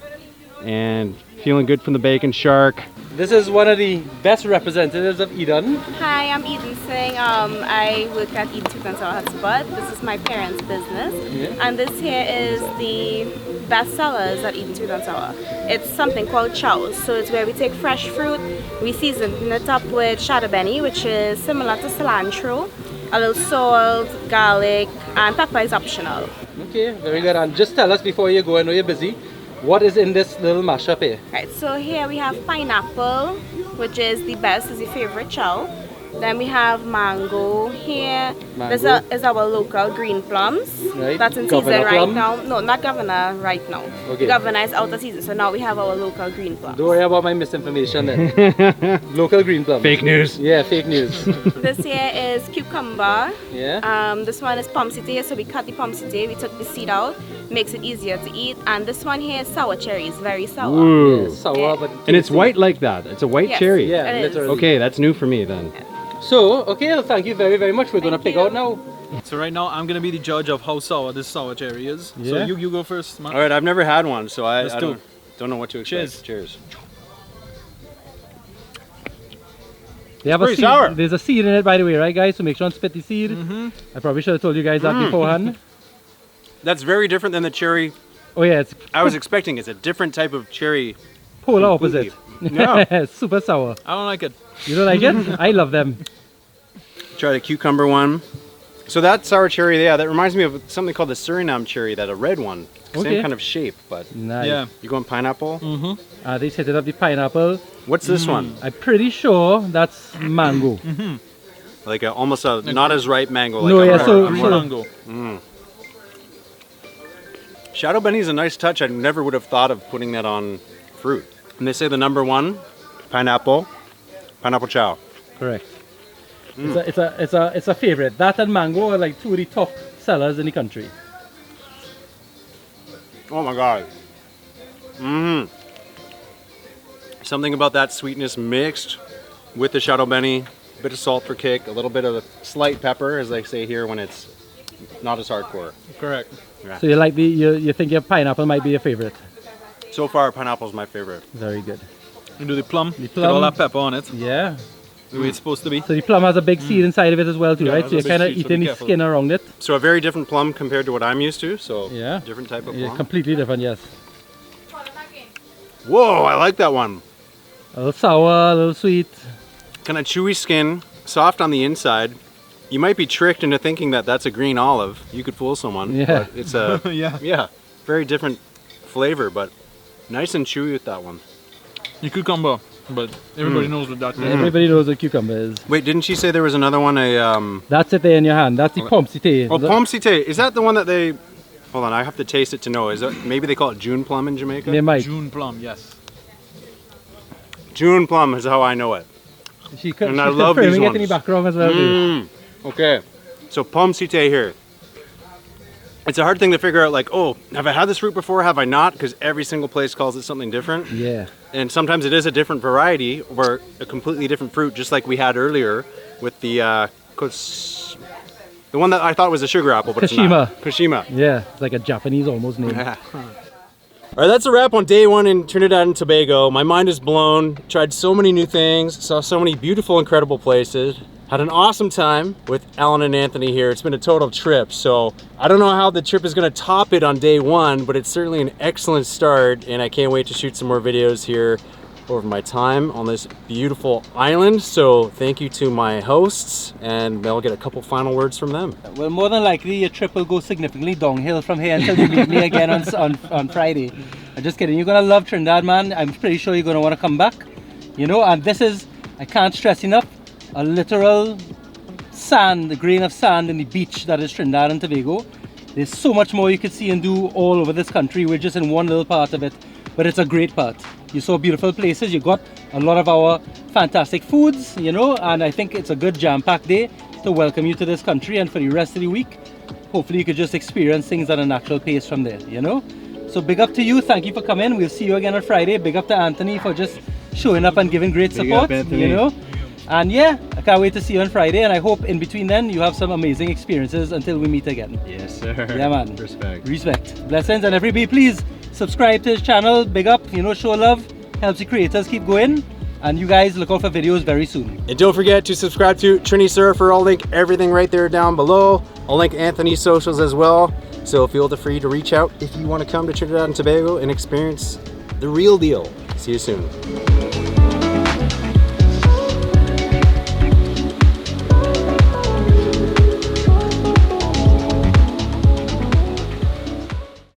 And feeling good from the bacon shark. This is one of the best representatives of Eden. Hi, I'm Eden Singh. I work at Eden Sweet and Sour Hotspot. This is my parents' business. Yeah. And this here is the best sellers at Eden Sweet and Sour. It's something called Chow. So it's where we take fresh fruit, we season it up with shadow benny, which is similar to cilantro. A little salt, garlic, and pepper is optional. Okay, very good. And just tell us before you go, I know you're busy, what is in this little mashup here? Right, so here we have pineapple, which is the best, is the favorite chow. Then we have mango here. Mango. This is our local green plums. Right. That's in Governor season right plum? now. No, not governor right now. Okay. Governor is out of season, so now we have our local green plums. Don't worry about my misinformation then. Local green plum. Fake news. Yeah, fake news. This here is cucumber. Yeah. This one is pomsite, so we cut the pomsite, we took the seed out, makes it easier to eat. And this one here is sour cherries, very sour. Ooh. Yeah, sour, Yeah. but And it's tasty. white like that. It's a white Yes. cherry. Yeah, It is. literally. Okay, that's new for me then. So, okay, well, thank you very, very much. We're going to pick out now. So right now I'm gonna be the judge of how sour this sour cherry is. So Yeah? you go first, man. All right, I've never had one, so I do. don't know what to expect. Cheers. Cheers. They have pretty seed. sour. There's a seed in it, by the way, right, guys? So make sure and spit the seed. I probably should have told you guys that beforehand. That's very different than the cherry Oh yeah, it's I was expecting. It's a different type of cherry. polar completely. opposite. No. Super sour. I don't like it. You don't like it? I love them. Try the cucumber one. So that sour cherry, yeah, that reminds me of something called the Suriname cherry, that a red one. Okay. Same kind of shape, but Nice. Yeah. you going pineapple? They set it up the pineapple. What's this one? I'm pretty sure that's mango. Like almost a not as ripe mango. Like No, a yeah, red- so- A mango. Shadow Benny is a nice touch. I never would have thought of putting that on fruit. And they say the number one, pineapple chow. Correct. It's a favorite. That and mango are like two of the top sellers in the country. Oh my God. Something about that sweetness mixed with the Shadow Benny, a bit of salt for kick, a little bit of a slight pepper, as they say here when it's not as hardcore. Correct. So you like you think your pineapple might be your favorite. So far, pineapple's my favorite. Very good. And do the plum. The Get all plum. that pepper on it. Yeah. The way it's supposed to be. So the plum has a big seed inside of it as well too, Yeah, right? it So has you're a big kind of seed, so eating be the careful. skin around it. So a very different plum compared to what I'm used to. So Yeah. different type of Yeah, plum. completely different, yes. Whoa, I like that one. A little sour, a little sweet. Kind of chewy skin, soft on the inside. You might be tricked into thinking that that's a green olive. You could fool someone. Yeah. But it's a Yeah. very different flavor, but nice and chewy with that one. The cucumber. But everybody knows what that is. Everybody knows what cucumber is. Wait, didn't she say there was another one? That's it there in your hand. That's the pomme cité. Oh, pomme cité. Is that the one that they? Hold on, I have to taste it to know. Is that maybe they call it June plum in Jamaica? They might. June plum, yes. June plum is how I know it. She's And I love these confirming it in the ones. background as well. too. Okay, so pomme cité here. It's a hard thing to figure out. Like, oh, have I had this fruit before? Have I not? Because every single place calls it something different. Yeah. And sometimes it is a different variety or a completely different fruit, just like we had earlier with the one that I thought was a sugar apple, but it's not. Kashima. Yeah. It's like a Japanese almost name. All right, that's a wrap on day one in Trinidad and Tobago. My mind is blown. Tried so many new things, saw so many beautiful, incredible places. Had an awesome time with Alan and Anthony here. It's been a total trip. So I don't know how the trip is gonna top it on day one, but it's certainly an excellent start. And I can't wait to shoot some more videos here over my time on this beautiful island. So thank you to my hosts, and I'll get a couple final words from them. Well, more than likely your trip will go significantly downhill from here until you meet me again on Friday. I'm just kidding. You're gonna love Trinidad, man. I'm pretty sure you're gonna want to come back. You know, and this is, I can't stress enough, a literal sand, a grain of sand in the beach that is Trinidad and Tobago. There's so much more you could see and do all over this country. We're just in one little part of it, but it's a great part. You saw beautiful places, you got a lot of our fantastic foods, you know, and I think it's a good jam-packed day to welcome you to this country. And for the rest of the week, hopefully you could just experience things at a natural pace from there, you know. So big up to you, thank you for coming. We'll see you again on Friday. Big up to Anthony for just showing up and giving great support, you know. And yeah, I can't wait to see you on Friday, and I hope in between then you have some amazing experiences until we meet again. Yes, sir. Yeah, man. Respect. Respect. Blessings, and everybody please subscribe to his channel. Big up, you know, show love, helps the creators keep going, and you guys look out for videos very soon. And don't forget to subscribe to Trini Surfer. I'll link everything right there down below. I'll link Anthony's socials as well. So feel free to reach out if you want to come to Trinidad and Tobago and experience the real deal. See you soon.